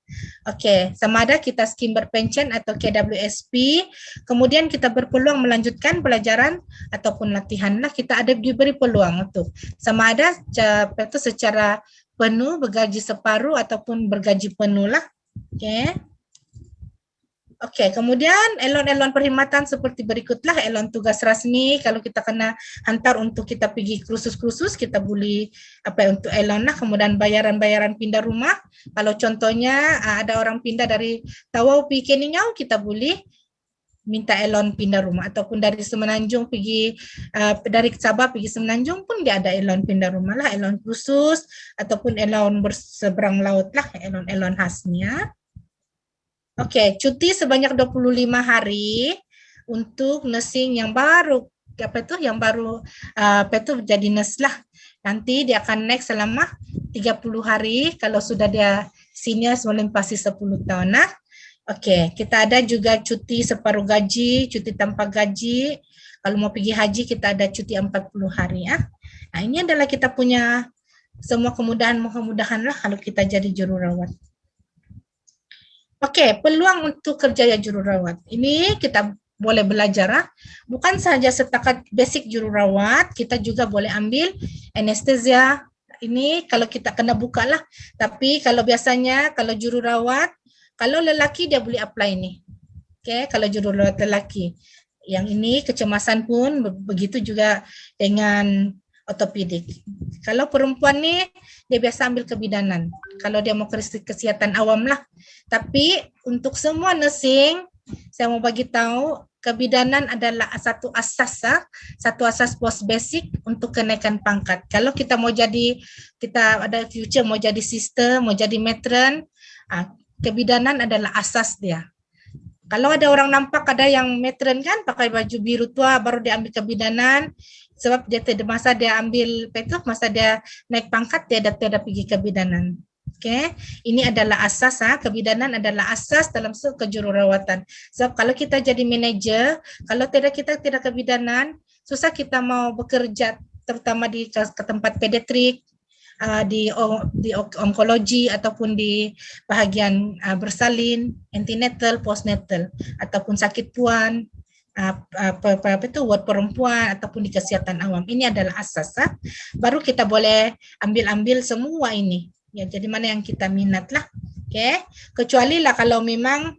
D: Oke, sama ada kita skim berpension atau KWSP, kemudian kita berpeluang melanjutkan pelajaran ataupun latihan lah, kita ada diberi peluang untuk sama ada itu secara penuh, bergaji separuh ataupun bergaji penuh lah. Oke, kemudian elon-elon perkhidmatan seperti berikutlah, elon tugas rasmi, kalau kita kena hantar untuk kita pergi kursus-kursus, kita boleh untuk elon lah, kemudian bayaran-bayaran pindah rumah, kalau contohnya ada orang pindah dari Tawau pergi Keningau, kita boleh minta elon pindah rumah, ataupun dari Semenanjung pergi dari Sabah pergi Semenanjung pun dia ada elon pindah rumah lah, elon khusus ataupun elon berseberang laut lah, elon-elon khasnya. Oke, cuti sebanyak 25 hari untuk nursing yang baru yang baru jadi nurse lah. Nanti dia akan naik selama 30 hari kalau sudah dia senior melempasi 10 tahun lah. Oke, kita ada juga cuti separuh gaji, cuti tanpa gaji. Kalau mau pergi haji, kita ada cuti 40 hari ya. Nah, ini adalah kita punya semua kemudahan lah kalau kita jadi jururawat. Oke, peluang untuk kerja ya jururawat. Ini kita boleh belajar. Bukan saja setakat basic jururawat, kita juga boleh ambil anestesia. Ini kalau kita kena buka lah. Tapi kalau biasanya, kalau jururawat, kalau lelaki dia boleh apply nih. Oke, kalau jururawat lelaki. Yang ini kecemasan pun begitu juga dengan ortopedik. Kalau perempuan nih dia biasa ambil kebidanan. Kalau dia mau kesehatan awam lah. Tapi untuk semua nursing saya mau bagi tahu kebidanan adalah satu asas post basic untuk kenaikan pangkat. Kalau kita mau jadi kita ada future mau jadi sister, mau jadi matron, kebidanan adalah asas dia. Kalau ada orang nampak ada yang matron kan pakai baju biru tua baru dia ambil kebidanan, sebab dia masa dia ambil masa dia naik pangkat dia ada pergi kebidanan. Oke, ini adalah asas kebidanan adalah asas dalam kejururawatan. Sebab kalau kita jadi manajer, kalau kita tidak kebidanan, susah kita mau bekerja terutama di tempat pediatrik, di onkologi ataupun di bahagian bersalin, antenatal, postnatal ataupun sakit puan, ward perempuan ataupun di kesehatan awam. Ini adalah asas. Baru kita boleh ambil semua ini. Ya, jadi mana yang kita minat lah. Oke. Kecuali lah kalau memang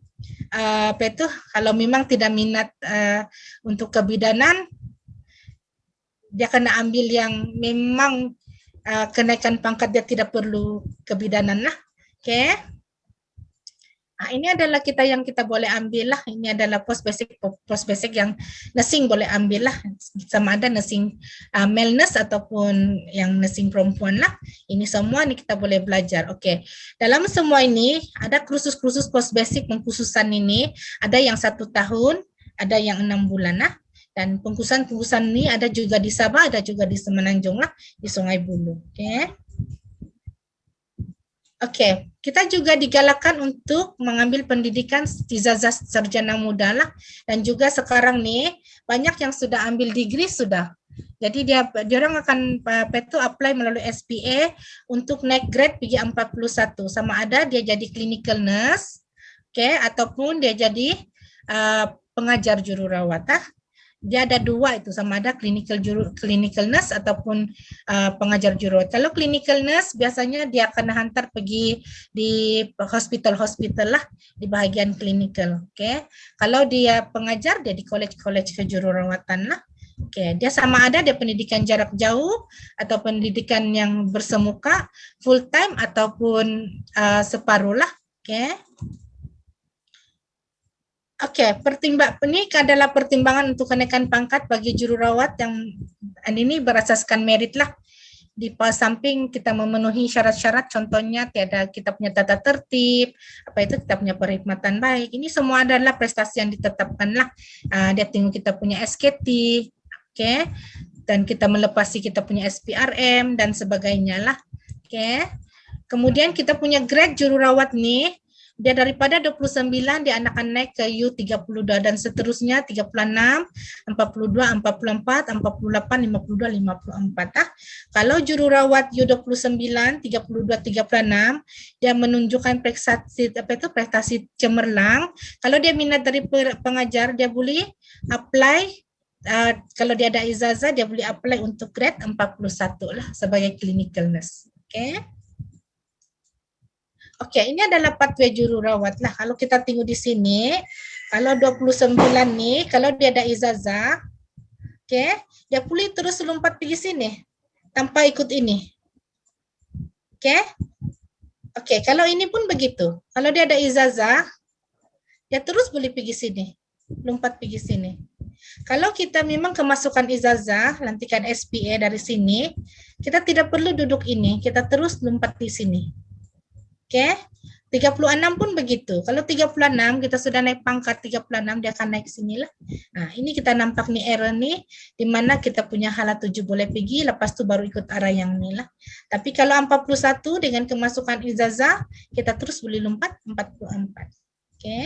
D: kalau memang tidak minat untuk kebidanan, dia kena ambil yang memang kenaikan pangkat dia tidak perlu kebidanan lah. Oke. Nah, ini adalah yang kita boleh ambil lah. Ini adalah post basic yang nursing boleh ambil lah. Sama ada nursing male nurse ataupun yang nursing perempuan lah. Ini semua nih kita boleh belajar. Oke. Dalam semua ini ada kursus-kursus post basic pengkhususan ini. Ada yang 1 tahun, ada yang 6 bulan lah. Dan pengkhususan ini ada juga di Sabah, ada juga di Semenanjung lah, di Sungai Buloh. Oke, kita juga digalakkan untuk mengambil pendidikan ijazah sarjana muda lah, dan juga sekarang nih banyak yang sudah ambil degree sudah. Jadi dia orang akan apply melalui SPA untuk naik grade pergi 41, sama ada dia jadi clinical nurse. okay, ataupun dia jadi pengajar jururawat. Dia ada dua itu, sama ada clinical nurse ataupun pengajar jururawat. Kalau clinical nurse biasanya dia akan hantar pergi di hospital lah di bahagian clinical. Okay. Kalau dia pengajar dia di college kejururawatan lah. Okay. Dia sama ada dia pendidikan jarak jauh atau pendidikan yang bersemuka, full time ataupun separuh lah. Okay. Oke, ini adalah pertimbangan untuk kenaikan pangkat bagi jururawat yang ini berasaskan merit lah. Di samping kita memenuhi syarat-syarat, contohnya kita punya tata tertib, kita punya perkhidmatan baik. Ini semua adalah prestasi yang ditetapkan lah. Dia tengok kita punya SKT, oke, dan kita melepasi kita punya SPRM dan sebagainya lah. Oke. Kemudian kita punya grade jururawat nih. Dia daripada 29 dia akan naik ke U32 dan seterusnya 36, 42, 44, 48, 52, 54. Kalau jururawat U29, 32, 36 dia menunjukkan prestasi cemerlang. Kalau dia minat dari pengajar dia boleh apply. Kalau dia ada ijazah dia boleh apply untuk grade 41 lah sebagai clinical nurse. Oke. Oke, ini adalah pathway jururawat lah. Kalau kita tengok di sini, kalau 29 nih, kalau dia ada ijazah, oke, dia boleh terus lompat pergi sini tanpa ikut ini. Oke. Oke, kalau ini pun begitu. Kalau dia ada ijazah, dia terus boleh pergi sini, lompat pergi sini. Kalau kita memang kemasukan ijazah, lantikan SPA dari sini, kita tidak perlu duduk ini, kita terus lompat di sini. Oke, 36 pun begitu. Kalau 36 kita sudah naik pangkat 36 dia akan naik sini lah. Nah, ini kita nampak nih error nih di mana kita punya hala 7 boleh pergi, lepas itu baru ikut arah yang ini lah. Tapi kalau 41 dengan kemasukan ijazah kita terus boleh lompat 44. Oke.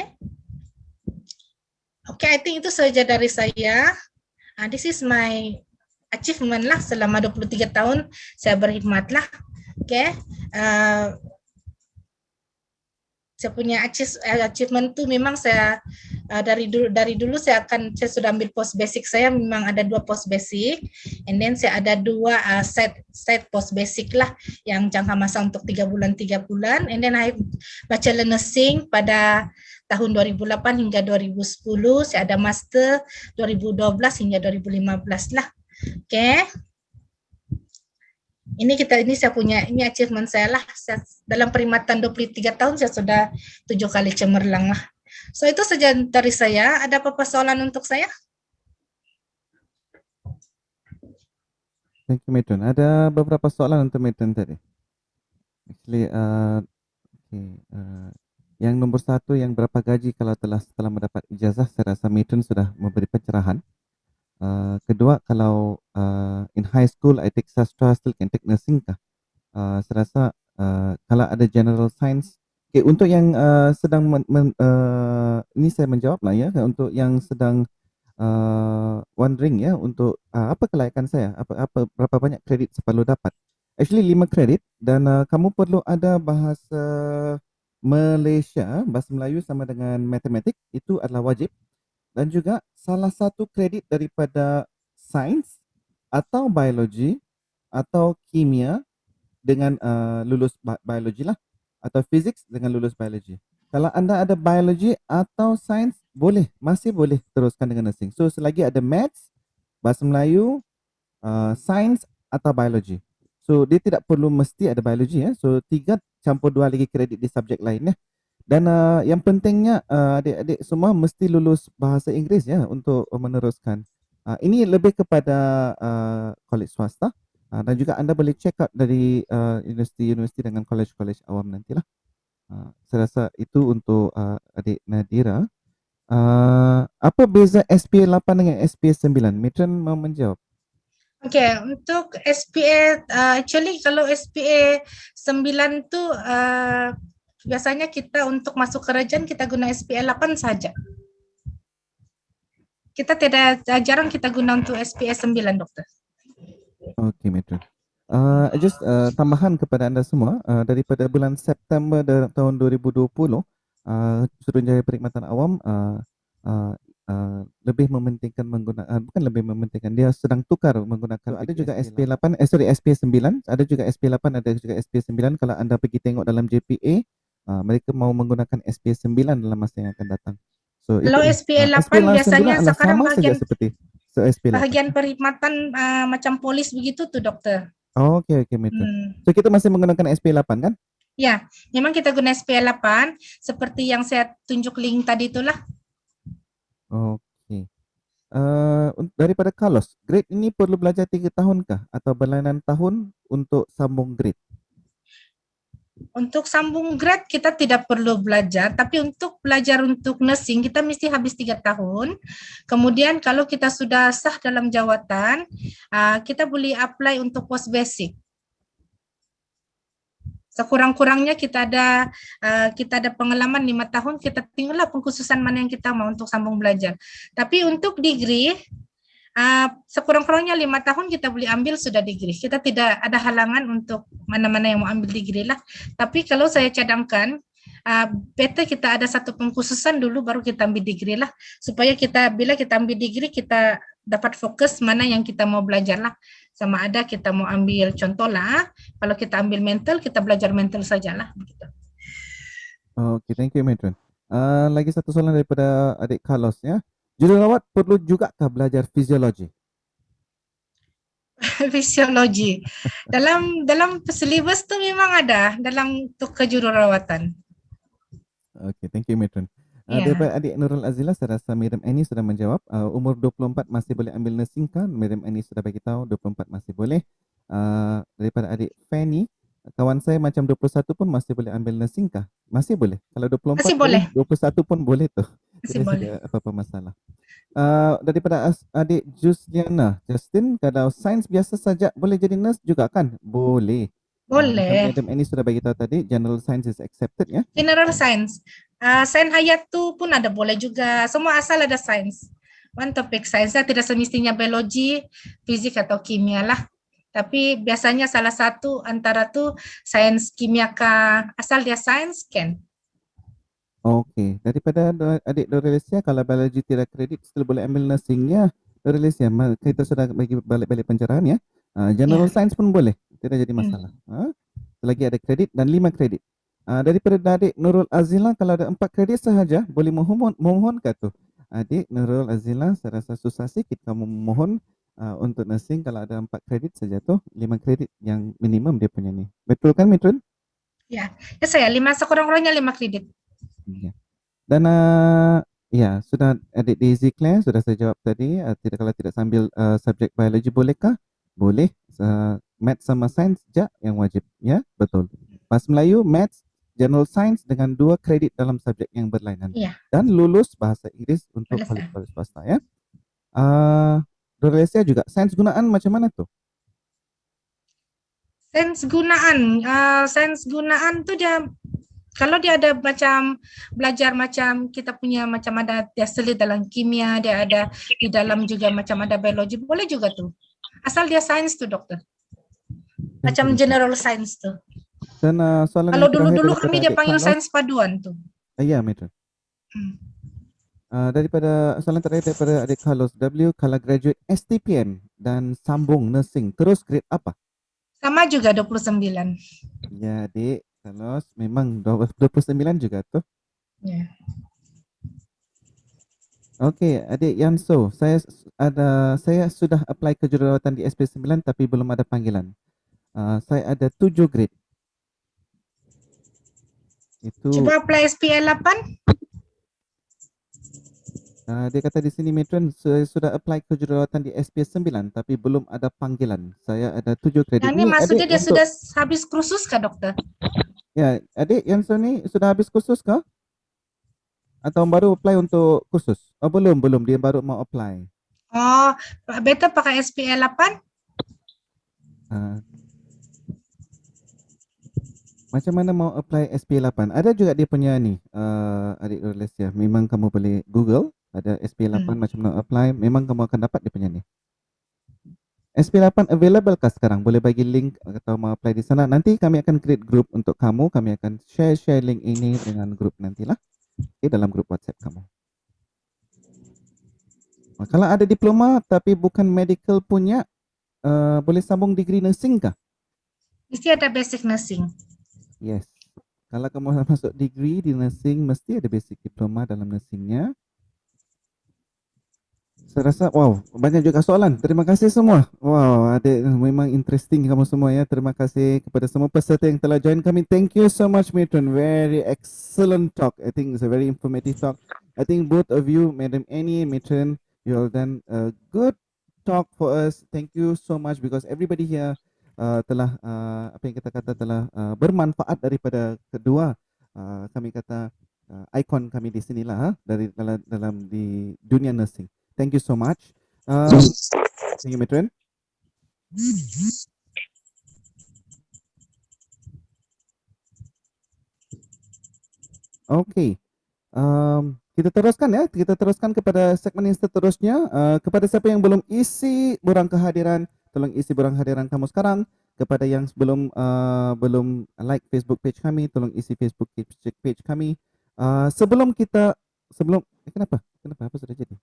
D: Oke, I think itu saja dari saya. This is my achievement lah selama 23 tahun saya berkhidmat lah. Oke. Saya punya achievement tuh memang saya dari dulu saya sudah ambil post basic, saya memang ada 2 post basic, and then saya ada 2 set post basic lah yang jangka masa untuk 3 bulan, and then I bachelor nursing pada tahun 2008 hingga 2010, saya ada master 2012 hingga 2015 lah. Oke. Ini saya punya, ini achievement saya lah. Dalam perkhidmatan 23 tahun saya sudah 7 kali cemerlang lah. So itu saja dari saya. Ada apa-apa soalan untuk saya?
C: Thank you, Metron. Ada beberapa soalan untuk Metron tadi. Actually, yang nomor 1, yang berapa gaji kalau setelah mendapat ijazah, saya rasa Metron sudah memberi pencerahan. Kedua, kalau in high school I take sastra, still can take nursing kah? Saya rasa kalau ada general science, okay, untuk yang sedang ini saya menjawab lah ya, untuk yang sedang wondering ya, untuk apa kelayakan saya, berapa banyak kredit saya perlu dapat. Actually 5 kredit, dan kamu perlu ada bahasa Malaysia, bahasa Melayu sama dengan matematik, itu adalah wajib. Dan juga salah satu kredit daripada sains atau biologi atau kimia dengan lulus biologi lah, atau physics dengan lulus biologi. Kalau anda ada biologi atau sains, masih boleh teruskan dengan nursing. So selagi ada maths, bahasa Melayu, sains atau biologi. So dia tidak perlu mesti ada biologi ya. So 3 campur 2 lagi kredit di subjek lainnya. Dan yang pentingnya adik-adik semua mesti lulus bahasa Inggeris ya untuk meneruskan. Ini lebih kepada college swasta, dan juga anda boleh check out dari universiti-universiti dengan college-college awam nantilah. Saya rasa itu untuk adik Nadira. Apa beza SPA 8 dengan SPA 9? Metron mau menjawab.
D: Oke, untuk SPA actually kalau SPA 9 tu biasanya kita untuk masuk kerajaan kita guna SPA 8 saja. Kita jarang kita guna untuk SPA 9, dokter.
C: Okey, Metron. Just tambahan kepada anda semua, daripada bulan September tahun 2020, Suruhanjaya Perkhidmatan Awam lebih mementingkan bukan lebih mementingkan, dia sedang tukar menggunakan ada juga SP8 SP9, ada juga SP8, ada juga SP9. Kalau anda pergi tengok dalam JPA, mereka mau menggunakan SP9 dalam masa yang akan datang. So
D: Kalau SPA8 biasanya
C: adalah
D: sekarang
C: sama saja seperti SP8.
D: bahagian perkhidmatan macam polis begitu tuh dokter.
C: Oh, okey Metro. So kita masih menggunakan SP8 kan?
D: Ya, memang kita guna SPA8 seperti yang saya tunjuk link tadi itulah.
C: Okey. Daripada Carlos, grade ini perlu belajar 3 tahunkah atau berlainan tahun untuk sambung grade?
D: Untuk sambung grade kita tidak perlu belajar, tapi untuk belajar untuk nursing kita mesti habis 3 tahun. Kemudian kalau kita sudah sah dalam jawatan, kita boleh apply untuk post basic. Sekurang-kurangnya kita ada pengalaman 5 tahun, kita tinggallah pengkhususan mana yang kita mau untuk sambung belajar. Tapi untuk degree, sekurang-kurangnya 5 tahun kita boleh ambil sudah degree. Kita tidak ada halangan untuk mana-mana yang mau ambil degree lah. Tapi kalau saya cadangkan, better kita ada satu pengkhususan dulu baru kita ambil degree lah. Supaya bila kita ambil degree, kita dapat fokus mana yang kita mau belajar lah. Sama ada kita mau ambil contoh lah, kalau kita ambil mental, kita belajar mental sajalah.
C: Okay, thank you Metron. Lagi satu soalan daripada adik Carlos ya. Jururawat perlu jugakah belajar fisiologi?
D: Fisiologi. Dalam syllabus tu memang ada dalam untuk kejururawatan.
C: Okay, thank you Metron.
D: Ya.
C: Daripada adik Nurul Azila, saya rasa Miriam Annie sudah menjawab. Umur 24 masih boleh ambil nursing kan? Miriam Annie sudah bagi tahu 24 masih boleh. Daripada adik Fanny, kawan saya macam 21 pun masih boleh ambil nursing kah? Masih boleh. Kalau 24
D: masih boleh,
C: 21 pun boleh tu.
D: masih boleh.
C: Apa-apa masalah. Daripada adik Jusliana Justin, kalau sains biasa saja boleh jadi nurse juga kan? Boleh.
D: Boleh.
C: Madam Annie sudah bagi tahu tadi, general science is accepted ya.
D: General science. Sains hayat tu pun ada boleh juga. Semua asal ada sains. One topic sains, tidak semestinya biologi, fisik atau kimia lah. Tapi biasanya salah satu antara tu sains kimia kah, asal dia sains kan.
C: Okey, daripada adik Dorelesia, kalau biologi tidak kredit still boleh ambil nursingnya. Dorelesia, kita sudah bagi balik-balik pencerahan ya. General science pun boleh, tidak jadi masalah. Selagi ada kredit dan 5 kredit. Daripada adik Nurul Azila, kalau ada 4 kredit sahaja, boleh mohon ke tu? Adik Nurul Azila, saya rasa susah sikit kamu memohon untuk nursing kalau ada 4 kredit saja tu, 5 kredit yang minimum dia punya ni. Betul kan Mitrun?
D: Ya saya 5 sekurang-kurangnya 5 kredit.
C: Ya. Dan ya, sudah adik Daisy Claire sudah saya jawab tadi, kalau tidak sambil subjek biologi bolehkah? Boleh. Math sama sains je yang wajib, ya, betul. Pas Melayu, maths, general science dengan 2 kredit dalam subjek yang berlainan.
D: Ya.
C: Dan lulus bahasa Inggeris untuk college swasta ya. Dorelesia juga sains gunaan macam mana tu?
D: Sains gunaan tu dia kalau dia ada macam belajar macam kita punya macam ada dia selit dalam kimia, dia ada di dalam juga macam ada biologi, boleh juga tu. Asal dia sains tu dokter. Macam general science tu.
C: Dan soalan
D: kalau dulu-dulu kami dia panggil sains paduan tu.
C: Ya, Metro. Daripada soalan terakhir daripada adik Carlos W, kalau graduate STPM dan sambung nursing, terus grade apa?
D: Sama juga 29.
C: Ya, adik Carlos memang 29 juga tu.
D: Ya.
C: Okey, adik Yanso, saya sudah apply ke jururawatan di SP9 tapi belum ada panggilan. Saya ada 7 grade. Itu
D: Cuba apply SPA8.
C: Dia kata di sini Metron, saya sudah apply ke jururawatan di SP9 tapi belum ada panggilan. Saya ada 7 kredit.
D: Yang ni maksudnya dia sudah habis kursus kah dokter?
C: Ya, adik Yanso ni sudah habis kursus kah? Atau baru apply untuk kursus? Oh, belum, dia baru mau apply.
D: Oh, better pakai SPA8?
C: Macam mana mau apply SP8? Ada juga dia punya ni, adik Dorelesia. Memang kamu boleh Google, ada SP8 macam mana apply. Memang kamu akan dapat dia punya ni. SP8 available kah sekarang? Boleh bagi link atau mau apply di sana. Nanti kami akan create group untuk kamu. Kami akan share link ini dengan group nantilah. dalam grup WhatsApp kamu. Kalau ada diploma tapi bukan medical punya, boleh sambung degree nursing kah?
D: Mesti ada basic nursing.
C: Yes. Kalau kamu masuk degree di nursing, mesti ada basic diploma dalam nursingnya. Saya rasa, wow, banyak juga soalan. Terima kasih semua. Wow, memang interesting kamu semua ya. Terima kasih kepada semua peserta yang telah join kami. Thank you so much, Matron. Very excellent talk. I think it's a very informative talk. I think both of you, Madam Annie and Matron, you all done a good talk for us. Thank you so much because everybody here telah apa yang kita kata telah bermanfaat daripada kedua kami kata ikon kami di sinilah dari dalam di dunia nursing. Thank you so much. Thank you, Matron. Okay. Kita teruskan ya. Kita teruskan kepada segmen yang seterusnya. Kepada siapa yang belum isi borang kehadiran, tolong isi borang kehadiran kamu sekarang. Kepada yang belum like Facebook page kami, tolong isi Facebook page kami. Sebelum kenapa apa sudah jadi?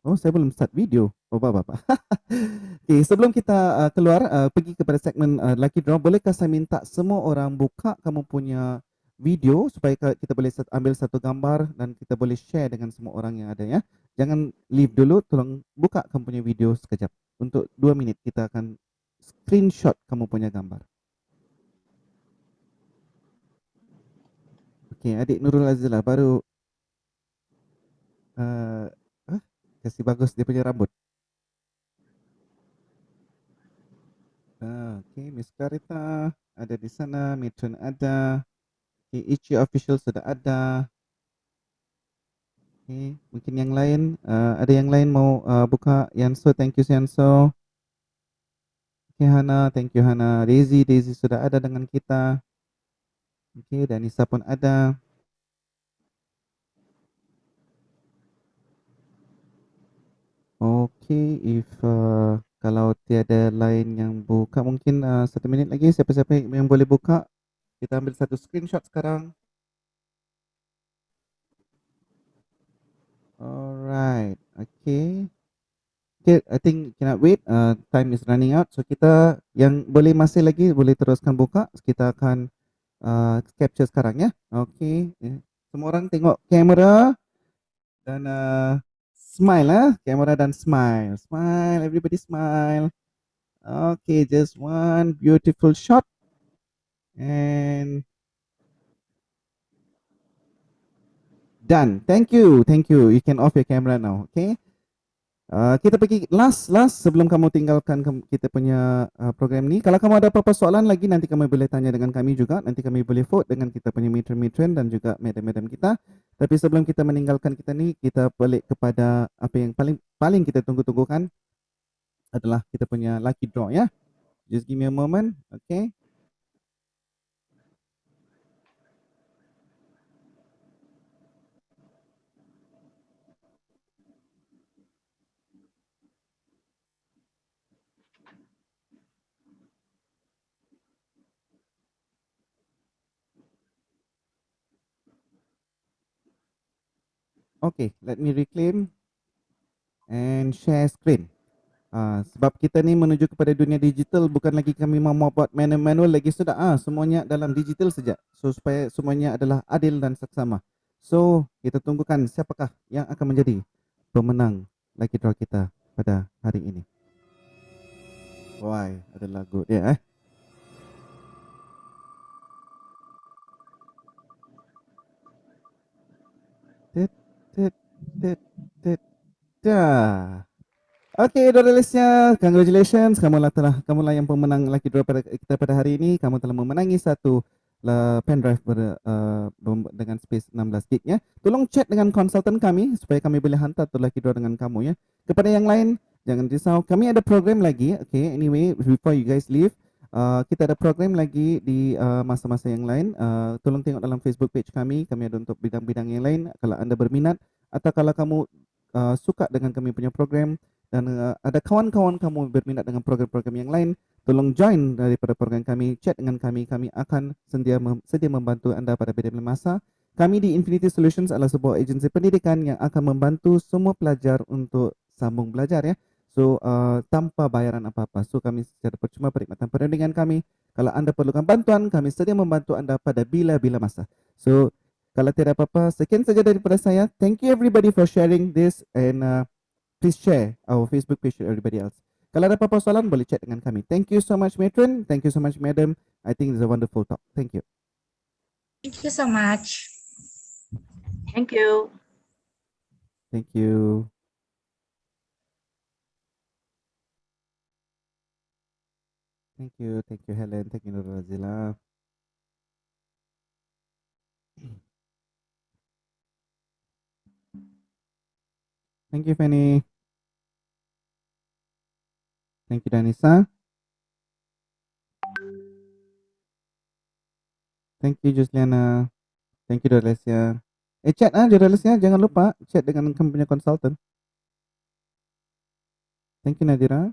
C: Oh, saya belum start video. Oh, bapak. Okay, sebelum kita keluar pergi kepada segmen Lucky Draw, bolehkah saya minta semua orang buka kamu punya video supaya kita boleh ambil satu gambar dan kita boleh share dengan semua orang yang ada ya. Jangan leave dulu, tolong buka kamu punya video sekejap. Untuk 2 minit kita akan screenshot kamu punya gambar. Okay, adik Nurul Azizah baru kasih bagus dia punya rambut. Okay, Miss Karita ada di sana, Matron ada, okay, Ichi Official sudah ada. Okay, mungkin yang lain, ada yang lain mau buka? Yanso, thank you Yanso. Okay, Hana, thank you Hana. Daisy sudah ada dengan kita. Okay, Danisa pun ada. Okay, if kalau tiada lain yang buka, mungkin 1 minit lagi siapa-siapa yang boleh buka. Kita ambil satu screenshot sekarang. Alright, okay. Okay, I think cannot wait. Time is running out. So kita yang boleh masih lagi boleh teruskan buka. Kita akan capture sekarang ya. Okay. Semua orang tengok kamera dan smile kamera dan smile. Smile, everybody smile. Okay, just one beautiful shot. And done. Thank you. You can off your camera now. Okay. Kita pergi last sebelum kamu tinggalkan kita punya program ni. Kalau kamu ada apa-apa soalan lagi, nanti kamu boleh tanya dengan kami juga. Nanti kami boleh vote dengan kita punya matron dan juga madam-madam kita. Tapi sebelum kita meninggalkan kita ni, kita balik kepada apa yang paling kita tunggu-tunggukan adalah kita punya lucky draw ya. Just give me a moment. Okay. Okay, let me reclaim and share screen. Sebab kita ni menuju kepada dunia digital, bukan lagi kami mau buat manual lagi sudah. Semuanya dalam digital saja. So supaya semuanya adalah adil dan saksama. So kita tunggukan siapakah yang akan menjadi pemenang lucky draw kita pada hari ini. Why, ada lagu dia Okay, Doralisnya, congratulations. Kamulah yang pemenang lucky draw kita pada hari ini. Kamu telah memenangi satu pendrive dengan space 16 gig ya. Tolong chat dengan konsultan kami supaya kami boleh hantar tu lucky draw dengan kamu ya. Kepada yang lain, jangan risau. Kami ada program lagi. Okay, anyway, before you guys leave, kita ada program lagi di masa-masa yang lain. Tolong tengok dalam Facebook page kami. Kami ada untuk bidang-bidang yang lain. Kalau anda berminat atau kalau kamu suka dengan kami punya program dan ada kawan-kawan kamu berminat dengan program-program yang lain, tolong join daripada program kami, chat dengan kami. Kami akan sedia membantu anda pada bila-bila masa. kami di Infinity Solutions adalah sebuah agensi pendidikan yang akan membantu semua pelajar untuk sambung belajar ya. So tanpa bayaran apa-apa. So kami secara percuma perkhidmatan perundingan kami. Kalau anda perlukan bantuan, kami sedia membantu anda pada bila-bila masa. So kalau tidak apa-apa, sekian saja daripada saya. Thank you everybody for sharing this and please share our Facebook page to everybody else. Kalau ada apa-apa soalan, boleh chat dengan kami. Thank you so much, Matron. Thank you so much, Madam. I think it's a wonderful talk. Thank you.
D: Thank you so much.
B: Thank you.
C: Thank you. Thank you, Helen. Thank you, Nurul Azila. Thank you, Fanny. Thank you, Danisa. Thank you, Jusliana. Thank you, Dorlesia. Chat Dorlesia, jangan lupa chat dengan kamu punya consultant. Thank you, Nadira.